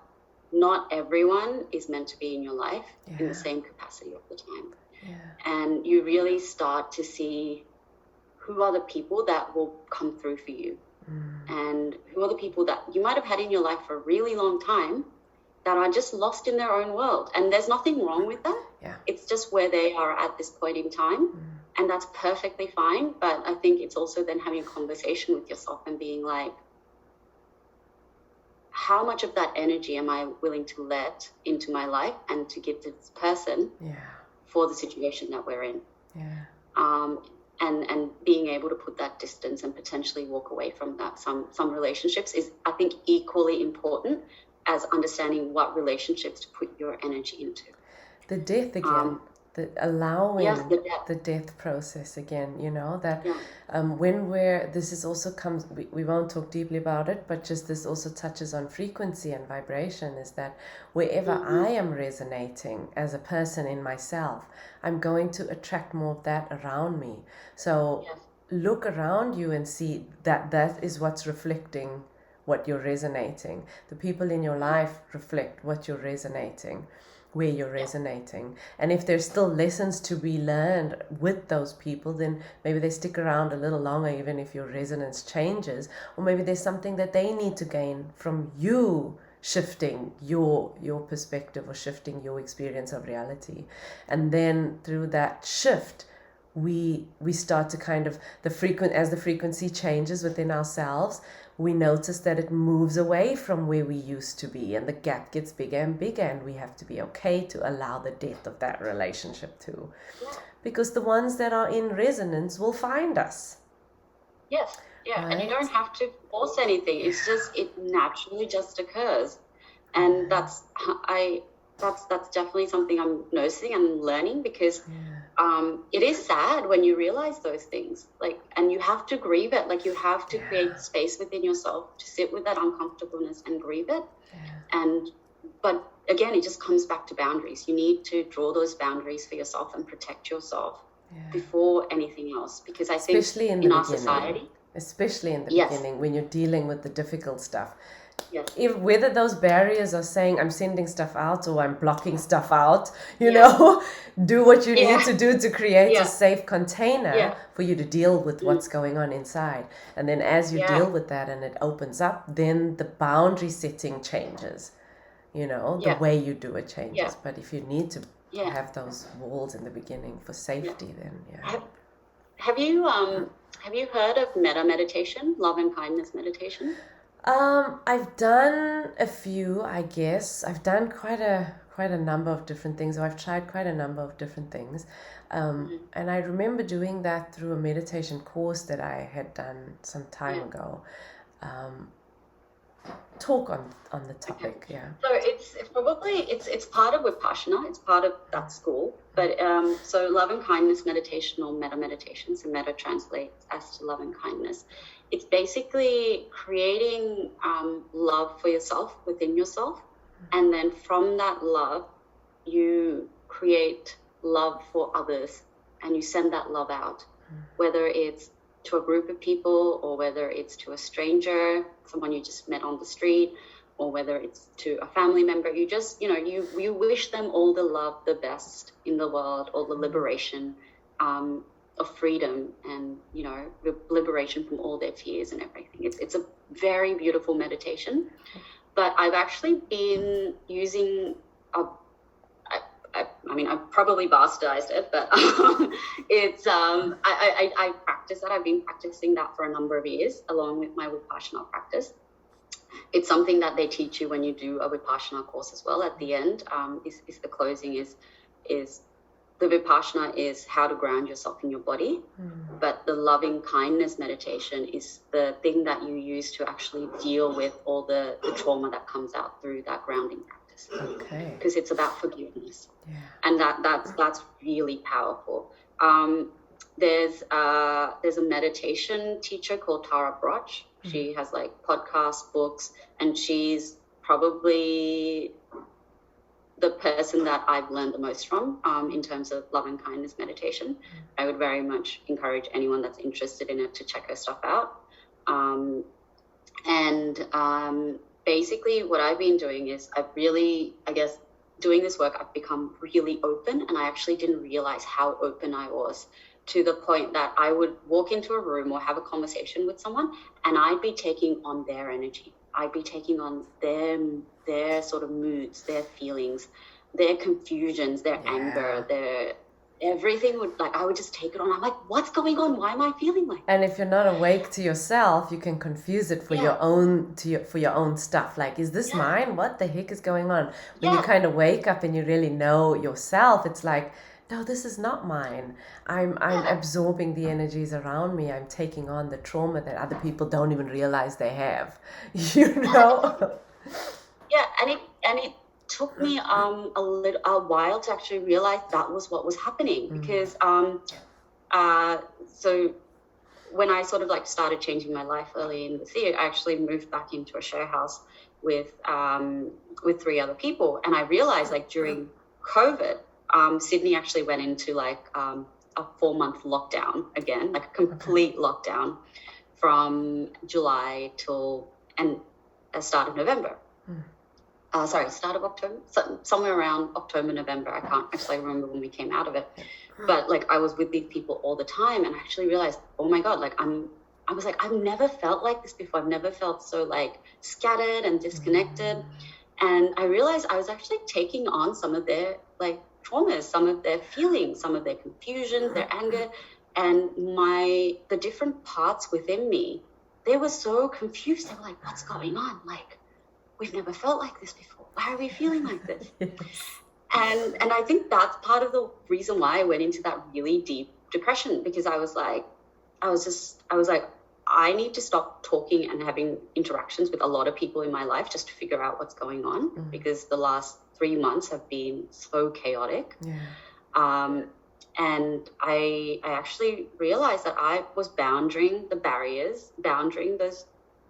not everyone is meant to be in your life in the same capacity all the time. and you really start to see who are the people that will come through for you, and who are the people that you might have had in your life for a really long time that are just lost in their own world. And there's nothing wrong with that. It's just where they are at this point in time, and that's perfectly fine. But I think it's also then having a conversation with yourself and being like, how much of that energy am I willing to let into my life and to give to this person for the situation that we're in? And being able to put that distance and potentially walk away from that. Some relationships is, I think, equally important as understanding what relationships to put your energy into. The death again, the allowing the death process again, you know, that when this is also comes, we won't talk deeply about it, but just this also touches on frequency and vibration, is that wherever I am resonating as a person in myself, I'm going to attract more of that around me. So look around you and see that is what's reflecting what you're resonating. The people in your life reflect what you're resonating, where you're resonating. And if there's still lessons to be learned with those people, then maybe they stick around a little longer, even if your resonance changes, or maybe there's something that they need to gain from you shifting your perspective or shifting your experience of reality. And then through that shift, we start to kind of as the frequency changes within ourselves, we notice that it moves away from where we used to be, and the gap gets bigger and bigger, and we have to be okay to allow the death of that relationship too. Because the ones that are in resonance will find us. Yes, right? And you don't have to force anything. It's just, it naturally just occurs. And that's definitely something I'm noticing and learning, because it is sad when you realize those things, like, and you have to grieve it. Like, you have to create space within yourself to sit with that uncomfortableness and grieve it. But again, it just comes back to boundaries. You need to draw those boundaries for yourself and protect yourself before anything else, because I think in our society, especially in the beginning, when you're dealing with the difficult stuff, whether those barriers are saying I'm sending stuff out or I'm blocking stuff out, you know, do what you need to do to create a safe container for you to deal with what's going on inside. And then as you deal with that and it opens up, then the boundary setting changes, you know, the way you do it changes. But if you need to have those walls in the beginning for safety, then Have you heard of metta meditation, love and kindness meditation? I've done a few, I guess. I've done quite a number of different things, or I've tried quite a number of different things. And I remember doing that through a meditation course that I had done some time ago. Talk on the topic, So it's part of Vipassana, it's part of that school. But so love and kindness meditation, or metta meditation, so metta translates as to love and kindness. It's basically creating love for yourself within yourself, and then from that love, you create love for others, and you send that love out, whether it's to a group of people, or whether it's to a stranger, someone you just met on the street, or whether it's to a family member. You just, you wish them all the love, the best in the world, all the liberation of freedom, and, liberation from all their fears and everything. It's a very beautiful meditation. But I've actually been using I've probably bastardized it, but it's I practice that. I've been practicing that for a number of years, along with my Vipassana practice. It's something that they teach you when you do a Vipassana course as well. At the end, is the closing is the Vipassana is how to ground yourself in your body, but the loving kindness meditation is the thing that you use to actually deal with all the trauma that comes out through that grounding practice. Okay. Because it's about forgiveness, and that's really powerful. There's a meditation teacher called Tara Brach. She has like podcasts, books, and she's probably the person that I've learned the most from in terms of love and kindness meditation. I would very much encourage anyone that's interested in it to check her stuff out. Basically what I've been doing is I've really, I guess, doing this work, I've become really open, and I actually didn't realize how open I was, to the point that I would walk into a room or have a conversation with someone and I'd be taking on their energy. I'd be taking on their sort of moods, their feelings, their confusions, their anger, their everything would, like, I would just take it on. I'm like, what's going on? Why am I feeling like that? And if you're not awake to yourself, you can confuse it for your own for your own stuff. Like, is this mine? What the heck is going on? When you kind of wake up and you really know yourself, it's like, no, this is not mine. I'm absorbing the energies around me. I'm taking on the trauma that other people don't even realize they have. You know? Yeah, and it took me a while to actually realize that was what was happening, because so when I sort of like started changing my life early in this year, I actually moved back into a share house with 3 other people, and I realized, like, during COVID, Sydney actually went into like a 4-month lockdown again, like a complete lockdown from July till start of November. Start of October, somewhere around October, November. I can't actually remember when we came out of it. But like, I was with these people all the time, and I actually realized, oh my God, like I was like, I've never felt like this before. I've never felt so like scattered and disconnected. And I realized I was actually taking on some of their like traumas, some of their feelings, some of their confusion, their anger, and the different parts within me. They were so confused. They were like, what's going on? Like, we've never felt like this before. Why are we feeling like this? And I think that's part of the reason why I went into that really deep depression, because I was like, I need to stop talking and having interactions with a lot of people in my life just to figure out what's going on, because the last 3 months have been so chaotic. And I actually realized that I was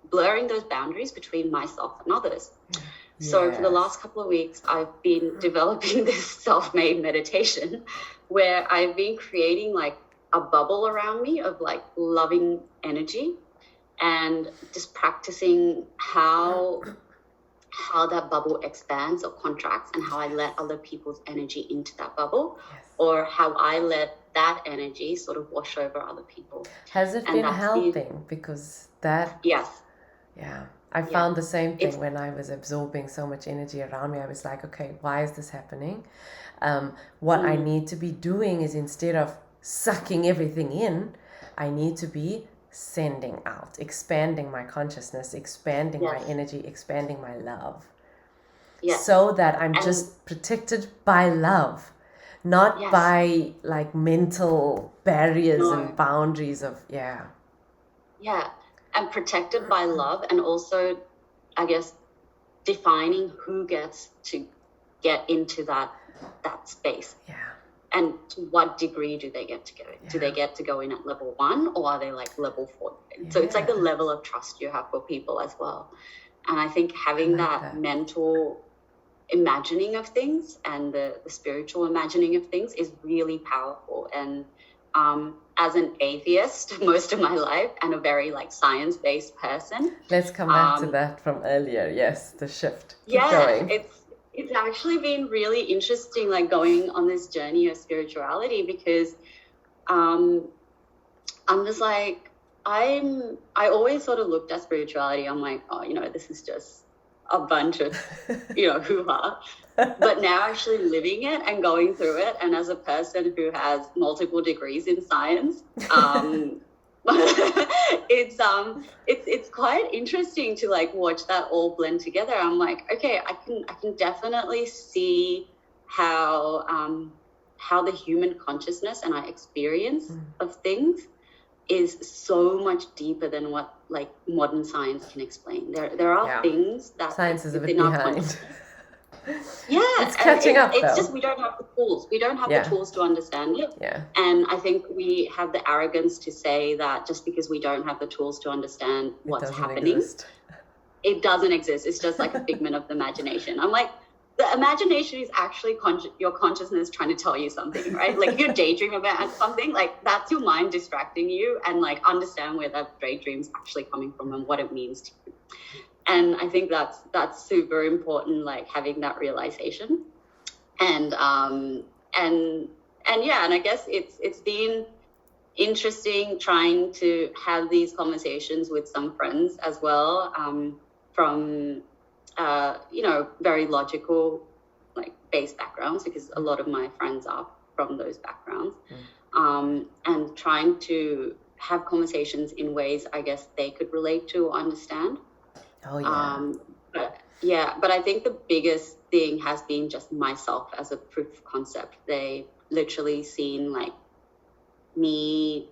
blurring those boundaries between myself and others. So for the last couple of weeks, I've been developing this self-made meditation where I've been creating like a bubble around me of like loving energy, and just practicing how that bubble expands or contracts, and how I let other people's energy into that bubble, or how I let that energy sort of wash over other people. Has it been helping? Because that... Yes. Yeah. I found the same thing when I was absorbing so much energy around me. I was like, okay, why is this happening? What I need to be doing is, instead of sucking everything in, I need to be sending out, expanding my consciousness, expanding my energy, expanding my love. So that I'm just protected by love, not by like mental barriers and boundaries of, and protected by love, and also, I guess, defining who gets to get into that space. And to what degree do they get to go in? Do they get to go in at level 1, or are they like level 4? So it's like the level of trust you have for people as well. And I think having that mental imagining of things and the spiritual imagining of things is really powerful. And as an atheist most of my life, and a very like science-based person. Let's come back to that from earlier. Yes, the shift. Keep going. It's actually been really interesting, like going on this journey of spirituality, because I'm just like, I always sort of looked at spirituality. I'm like, oh, this is just a bunch of, hoo-ha. But now actually living it and going through it, and as a person who has multiple degrees in science, it's quite interesting to like watch that all blend together. I'm like, okay, I can definitely see how the human consciousness and our experience of things is so much deeper than what like modern science can explain. There are things that science is a bit behind. It's catching up. It's just we don't have the tools. We don't have the tools to understand it. And I think we have the arrogance to say that just because we don't have the tools to understand what's happening, it doesn't exist. It's just like a figment of the imagination. I'm like, the imagination is actually your consciousness trying to tell you something, right? Like if you're daydreaming about something, like that's your mind distracting you, and like understand where that daydream's actually coming from and what it means to you. And I think that's super important, like having that realization. and yeah, and I guess it's been interesting trying to have these conversations with some friends as well, from very logical, like, based backgrounds, because a lot of my friends are from those backgrounds. And trying to have conversations in ways I guess they could relate to or understand. But I think the biggest thing has been just myself as a proof of concept. They literally seen, like, me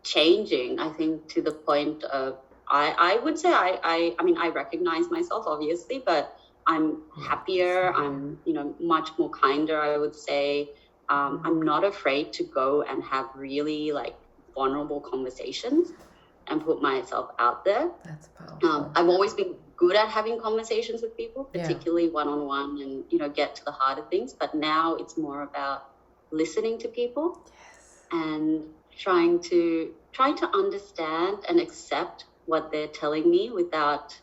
changing, I think, to the point of, I would say I mean, I recognize myself, obviously, but I'm happier. I'm, much more kinder, I would say. I'm not afraid to go and have really, like, vulnerable conversations and put myself out there. That's powerful. I've always been good at having conversations with people, particularly one-on-one, and, get to the heart of things. But now it's more about listening to people and trying to understand and accept what they're telling me without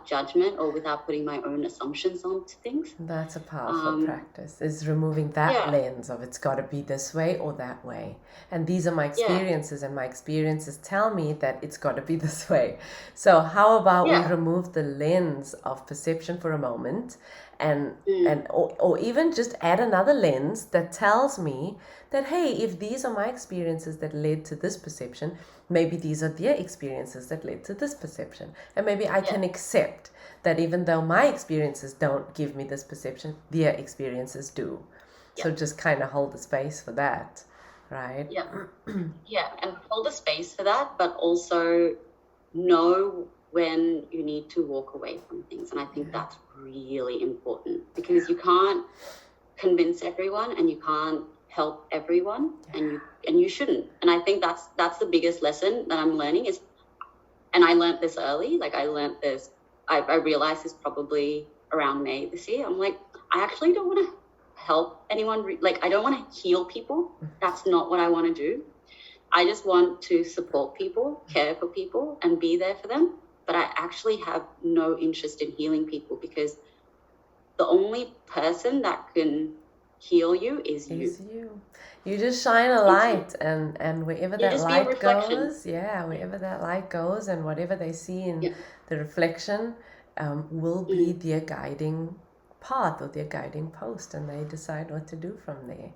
judgment or without putting my own assumptions onto things. That's a powerful practice, is removing that lens of it's got to be this way or that way. And these are my experiences, and my experiences tell me that it's got to be this way. So how about we remove the lens of perception for a moment, and or even just add another lens that tells me that, hey, if these are my experiences that led to this perception, maybe these are their experiences that led to this perception. And maybe I can accept that even though my experiences don't give me this perception, their experiences do. So just kind of hold the space for that, right? And hold a space for that, but also know when you need to walk away from things. And I think that's really important, because you can't convince everyone and you can't help everyone, and you shouldn't. And I think that's the biggest lesson that I'm learning is, and I learned this early, like I realized this probably around May this year. I'm like, I actually don't want to help anyone, I don't want to heal people. That's not what I want to do. I just want to support people, care for people, and be there for them. But I actually have no interest in healing people, because the only person that can heal you is you. You just shine a light, and wherever that light goes, wherever that light goes, and whatever they see in the reflection will be their guiding path or their guiding post, and they decide what to do from there.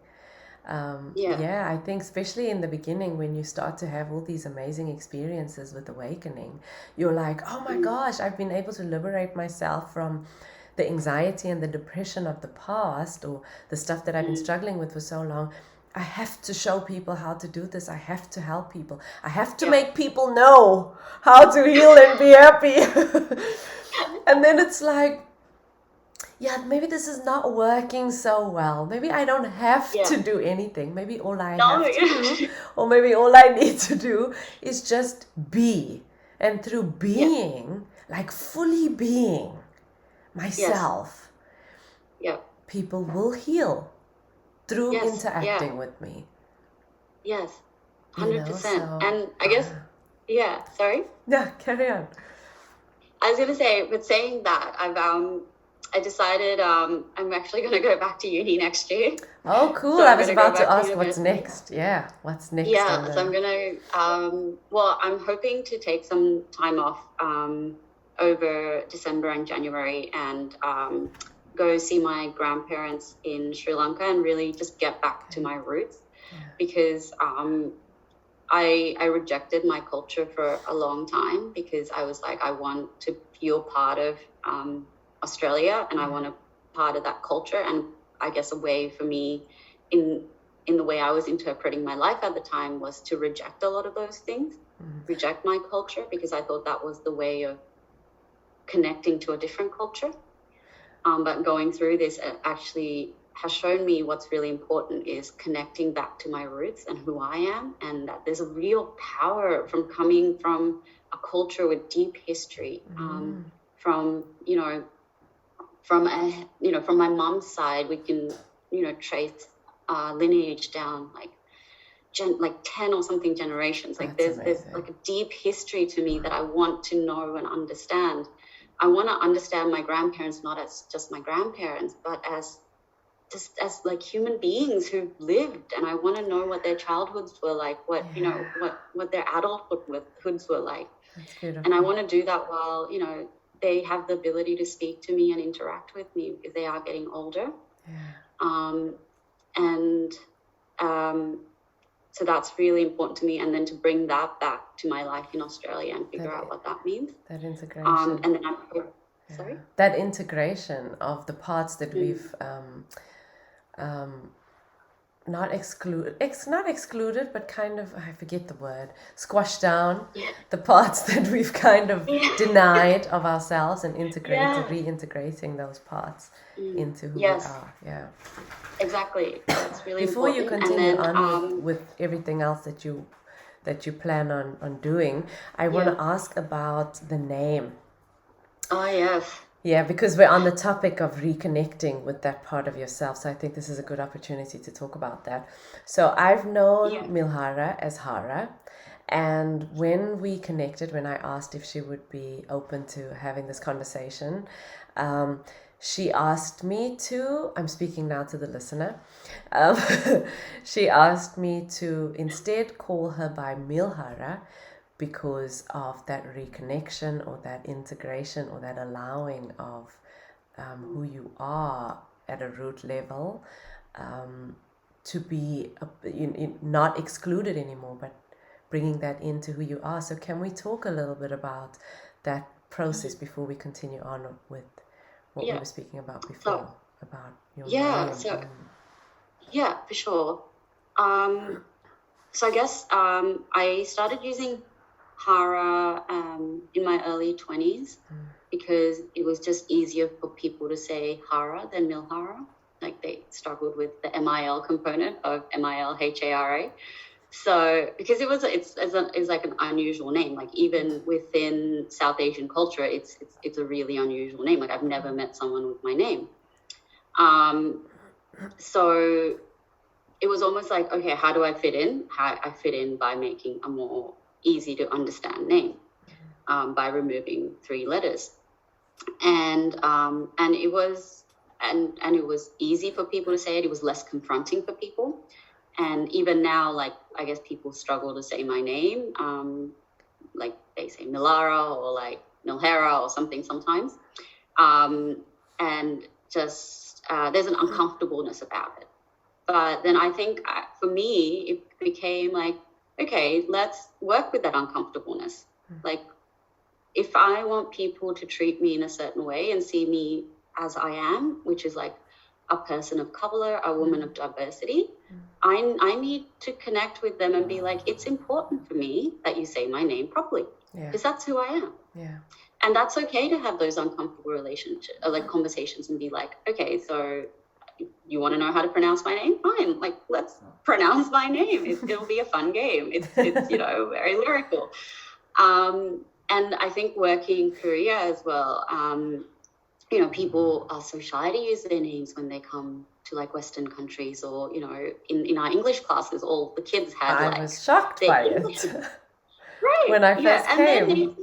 I think especially in the beginning, when you start to have all these amazing experiences with awakening, you're like, oh my gosh, I've been able to liberate myself from the anxiety and the depression of the past, or the stuff that I've been struggling with for so long. I have to show people how to do this. I have to help people. I have to make people know how to heal and be happy. And then it's like, maybe this is not working so well. Maybe I don't have to do anything. Maybe all I have to do, or maybe all I need to do, is just be. And through being, like fully being myself, people will heal through interacting with me. 100%. And I guess, sorry? Yeah, carry on. I was going to say, with saying that, I decided I'm actually going to go back to uni next year. Oh, cool. So I was about to ask what's next. What's next? So I'm going to, I'm hoping to take some time off over December and January, and go see my grandparents in Sri Lanka, and really just get back to my roots, because I rejected my culture for a long time, because I was like, I want to feel part of Australia, and I want to part of that culture. And I guess a way for me, in the way I was interpreting my life at the time, was to reject a lot of those things, reject my culture, because I thought that was the way of connecting to a different culture. But going through this actually has shown me what's really important is connecting back to my roots and who I am, and that there's a real power from coming from a culture with deep history, from my mom's side. We can trace lineage down like 10 or something generations. Like there's like a deep history to me that I want to know and understand. I want to understand my grandparents not as just my grandparents, but as just as like human beings who've lived, and I want to know what their childhoods were like, what you know, what their adulthoods were like. That's beautiful. And I want to do that while, you know, they have the ability to speak to me and interact with me because they are getting older. So that's really important to me. And then to bring that back to my life in Australia and figure out what that means. That integration. And then sorry? That integration of the parts that we've not excluded, but kind of, I forget the word, squashed down, the parts that we've kind of denied of ourselves, and reintegrating those parts into who we are. Yeah. Exactly. That's really Before important. you continue on with everything else that you plan on doing, I want to ask about the name. Oh, yes. Yeah, because we're on the topic of reconnecting with that part of yourself. So I think this is a good opportunity to talk about that. So I've known Milhara as Hara. And when we connected, when I asked if she would be open to having this conversation, she asked me to, I'm speaking now to the listener, she asked me to instead call her by Milhara, because of that reconnection or that integration or that allowing of who you are at a root level, to be not excluded anymore, but bringing that into who you are. So can we talk a little bit about that process before we continue on with what we were speaking about before, about your name? Yeah, for sure. So I guess I started using Hara in my early 20s because it was just easier for people to say Hara than Milhara. Like they struggled with the MIL component of MILHARA. So because it's like an unusual name. Like even within South Asian culture, it's a really unusual name. Like I've never met someone with my name. So it was almost like, okay, how do I fit in? I fit in by making a more easy to understand name, by removing 3 letters, and it was easy for people to say it. It was less confronting for people, and even now, like I guess people struggle to say my name, like they say Milhara or like Milhara or something sometimes, and just there's an uncomfortableness about it. But then I think for me it became like, okay, let's work with that uncomfortableness. Like, if I want people to treat me in a certain way and see me as I am, which is like a person of color, a woman of diversity, I need to connect with them and be like, it's important for me that you say my name properly, because that's who I am. Yeah. And that's okay to have those uncomfortable conversations and be like, okay, so you want to know how to pronounce my name? Fine. Like, let's pronounce my name. It'll be a fun game. It's very lyrical. And I think working in Korea as well, people are so shy to use their names when they come to like Western countries, or, in our English classes, all the kids had I was shocked by English. it. Right. When I first came.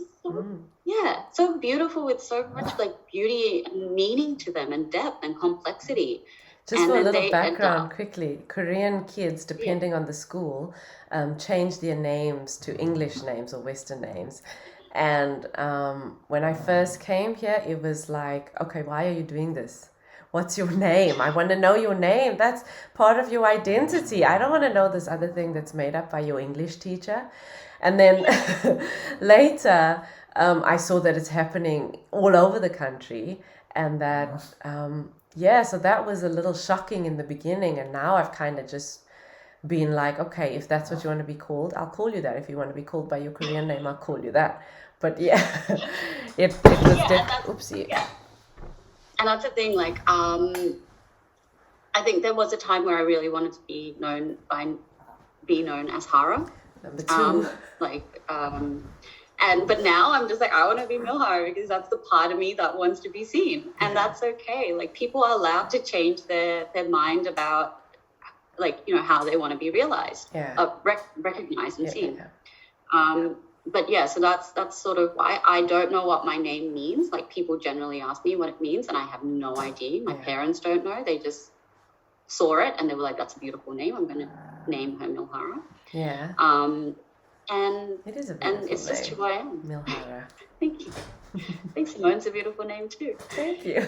So beautiful, with so much like beauty and meaning to them, and depth and complexity. Just for a little background quickly, Korean kids, depending on the school, change their names to English names or Western names. And when I first came here, it was like, okay, why are you doing this? What's your name? I want to know your name. That's part of your identity. I don't want to know this other thing that's made up by your English teacher. And then later, I saw that it's happening all over the country, and that, so that was a little shocking in the beginning. And now I've kind of just been like, okay, if that's what you want to be called, I'll call you that. If you want to be called by your Korean name, I'll call you that. But it was oopsie. Yeah. And that's the thing, like, I think there was a time where I really wanted to be known as Hara. Number 2. But now I'm just like, I want to be Milhara, because that's the part of me that wants to be seen. And that's okay. Like, people are allowed to change their mind about, like, how they want to be realized, recognized and seen. So that's sort of why I don't know what my name means. Like, people generally ask me what it means, and I have no idea. My parents don't know. They just saw it and they were like, that's a beautiful name. I'm going to name her Milhara. Yeah. And it is a beautiful it's just name. who I am. Milhara. Thank you. I think Simone's a beautiful name too. Thank you.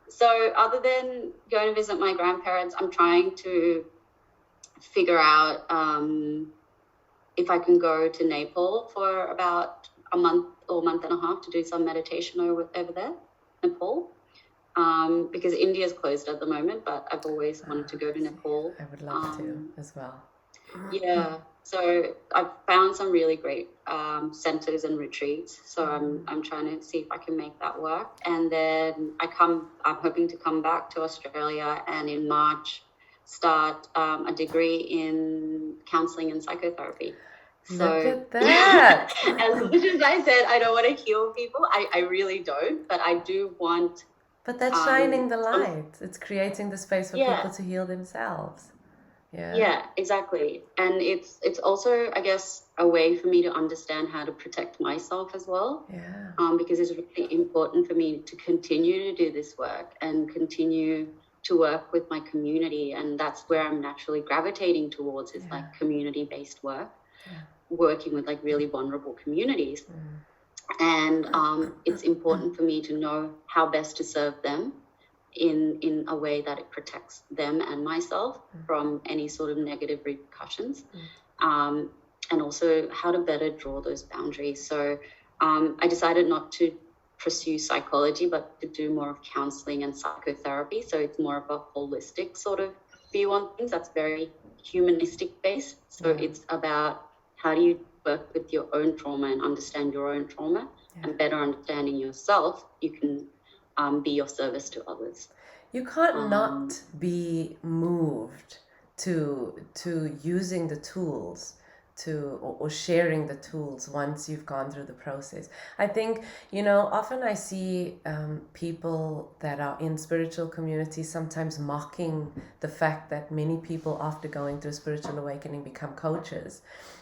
So other than going to visit my grandparents, I'm trying to figure out if I can go to Nepal for about a month or month and a half to do some meditation over there, Nepal. Because India's closed at the moment, but I've always wanted to go to Nepal. I would love to as well. Yeah, so I've found some really great centers and retreats. So I'm trying to see if I can make that work. And then I'm hoping to come back to Australia and in March start a degree in counselling and psychotherapy. Look at that. As much as I said I don't want to heal people, I really don't, but I do want. But that's shining the light. It's creating the space for people to heal themselves. Yeah, exactly. And it's also, I guess, a way for me to understand how to protect myself as well. Because it's really important for me to continue to do this work and continue to work with my community. And that's where I'm naturally gravitating towards is like community-based work, working with like really vulnerable communities. And it's important for me to know how best to serve them in a way that it protects them and myself from any sort of negative repercussions, and also how to better draw those boundaries. So I decided not to pursue psychology, but to do more of counseling and psychotherapy. So it's more of a holistic sort of view on things that's very humanistic based. So it's about how do you work with your own trauma and understand your own trauma, and better understanding yourself, you can be of service to others. You can't not be moved to using the tools or sharing the tools once you've gone through the process. I think, often I see people that are in spiritual communities sometimes mocking the fact that many people after going through spiritual awakening become coaches.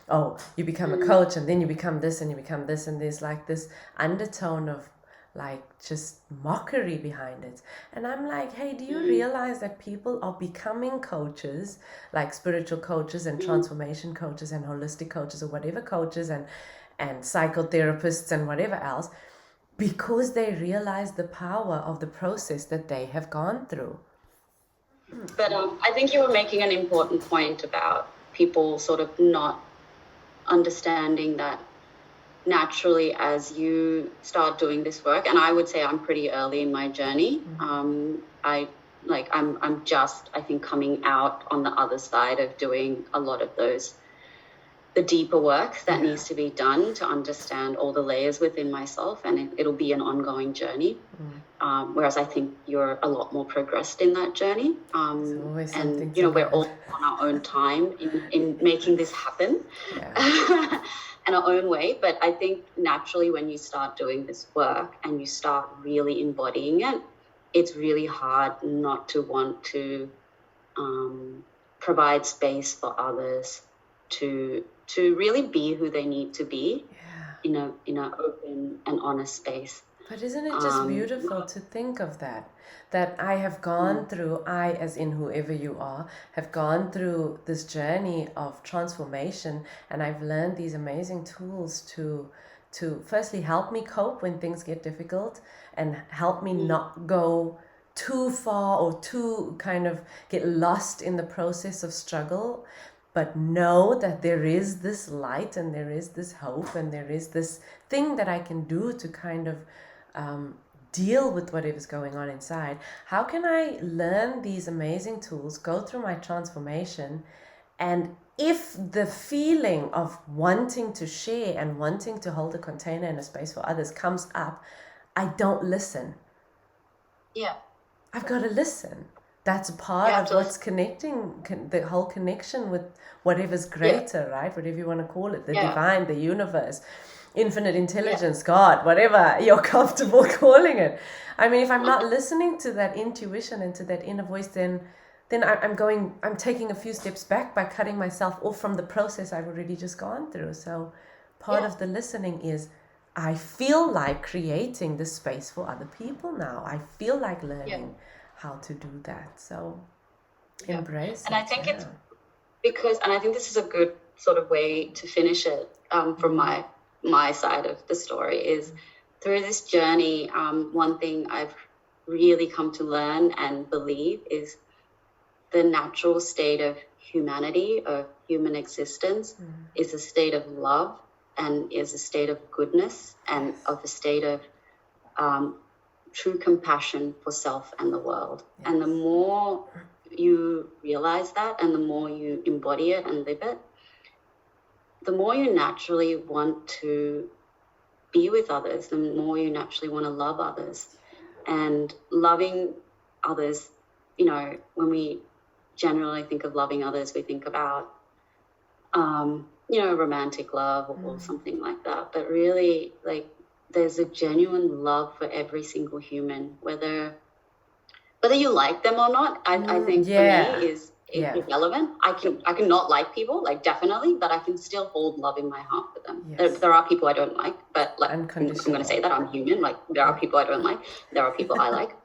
Oh, you become a coach and then you become this and you become this, and there's like this undertone of like just mockery behind it. And I'm like, hey, do you realize that people are becoming coaches, like spiritual coaches and transformation coaches and holistic coaches or whatever coaches and psychotherapists and whatever else, because they realize the power of the process that they have gone through? But I think you were making an important point about people sort of not understanding that naturally as you start doing this work, and I would say I'm pretty early in my journey. I'm just, I think, coming out on the other side of doing a lot of the deeper work that needs to be done to understand all the layers within myself, and it'll be an ongoing journey. Whereas I think you're a lot more progressed in that journey. And we're all on our own time in making this happen. In our own way. But I think naturally when you start doing this work and you start really embodying it, it's really hard not to want to provide space for others to really be who they need to be in an open and honest space. But isn't it just beautiful to think of that I have gone through, I as in whoever you are, have gone through this journey of transformation, and I've learned these amazing tools to firstly help me cope when things get difficult and help me not go too far or too kind of get lost in the process of struggle, but know that there is this light and there is this hope and there is this thing that I can do to kind of deal with whatever's going on inside. How can I learn these amazing tools, go through my transformation, and if the feeling of wanting to share and wanting to hold a container and a space for others comes up, I don't listen. I've got to listen. That's part of what's connecting, the whole connection with whatever's greater, right? Whatever you want to call it, the divine, the universe, infinite intelligence, God, whatever you're comfortable calling it. I mean, if I'm not listening to that intuition and to that inner voice, then I'm taking a few steps back by cutting myself off from the process I've already just gone through. So part of the listening is I feel like creating the space for other people now. I feel like learning how to do that. So embrace and it. I think it's because, and I think this is a good sort of way to finish it from my side of the story, is through this journey, one thing I've really come to learn and believe is the natural state of humanity, of human existence, is a state of love and is a state of goodness and of a state of true compassion for self and the world. And the more you realize that and the more you embody it and live it, the more you naturally want to be with others, the more you naturally want to love others. And loving others, you know, when we generally think of loving others, we think about, you know, romantic love or something like that. But really, like, there's a genuine love for every single human, whether you like them or not. I think for me is irrelevant. I can not like people, like, definitely, but I can still hold love in my heart for them. There are people I don't like, but like, I'm going to say that I'm human. Like, there are people I don't like, there are people I like.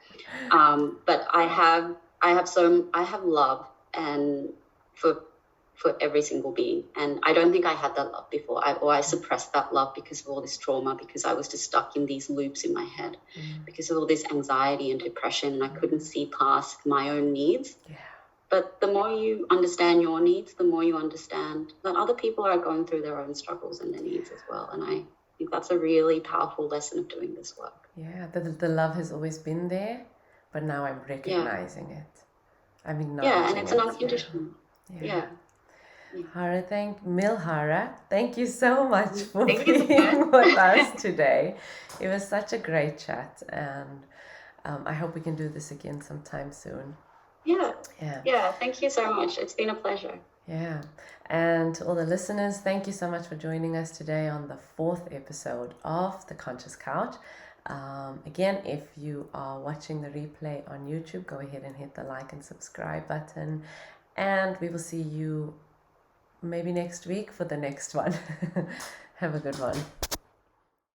But I have love and for every single being. And I don't think I had that love before. I suppressed that love because of all this trauma, because I was just stuck in these loops in my head, because of all this anxiety and depression, and I couldn't see past my own needs. But the more you understand your needs, the more you understand that other people are going through their own struggles and their needs as well. And I think that's a really powerful lesson of doing this work. Yeah, the love has always been there, but now I'm recognizing it. I'm acknowledging it. And it's an unconditional. Milhara, thank you so much for being with us today. It was such a great chat, and I hope we can do this again sometime soon. Yeah, thank you so much. It's been a pleasure. Yeah, and to all the listeners, thank you so much for joining us today on the 4th episode of The Conscious Couch. Again, if you are watching the replay on YouTube, go ahead and hit the like and subscribe button, and we will see you maybe next week for the next one. Have a good one.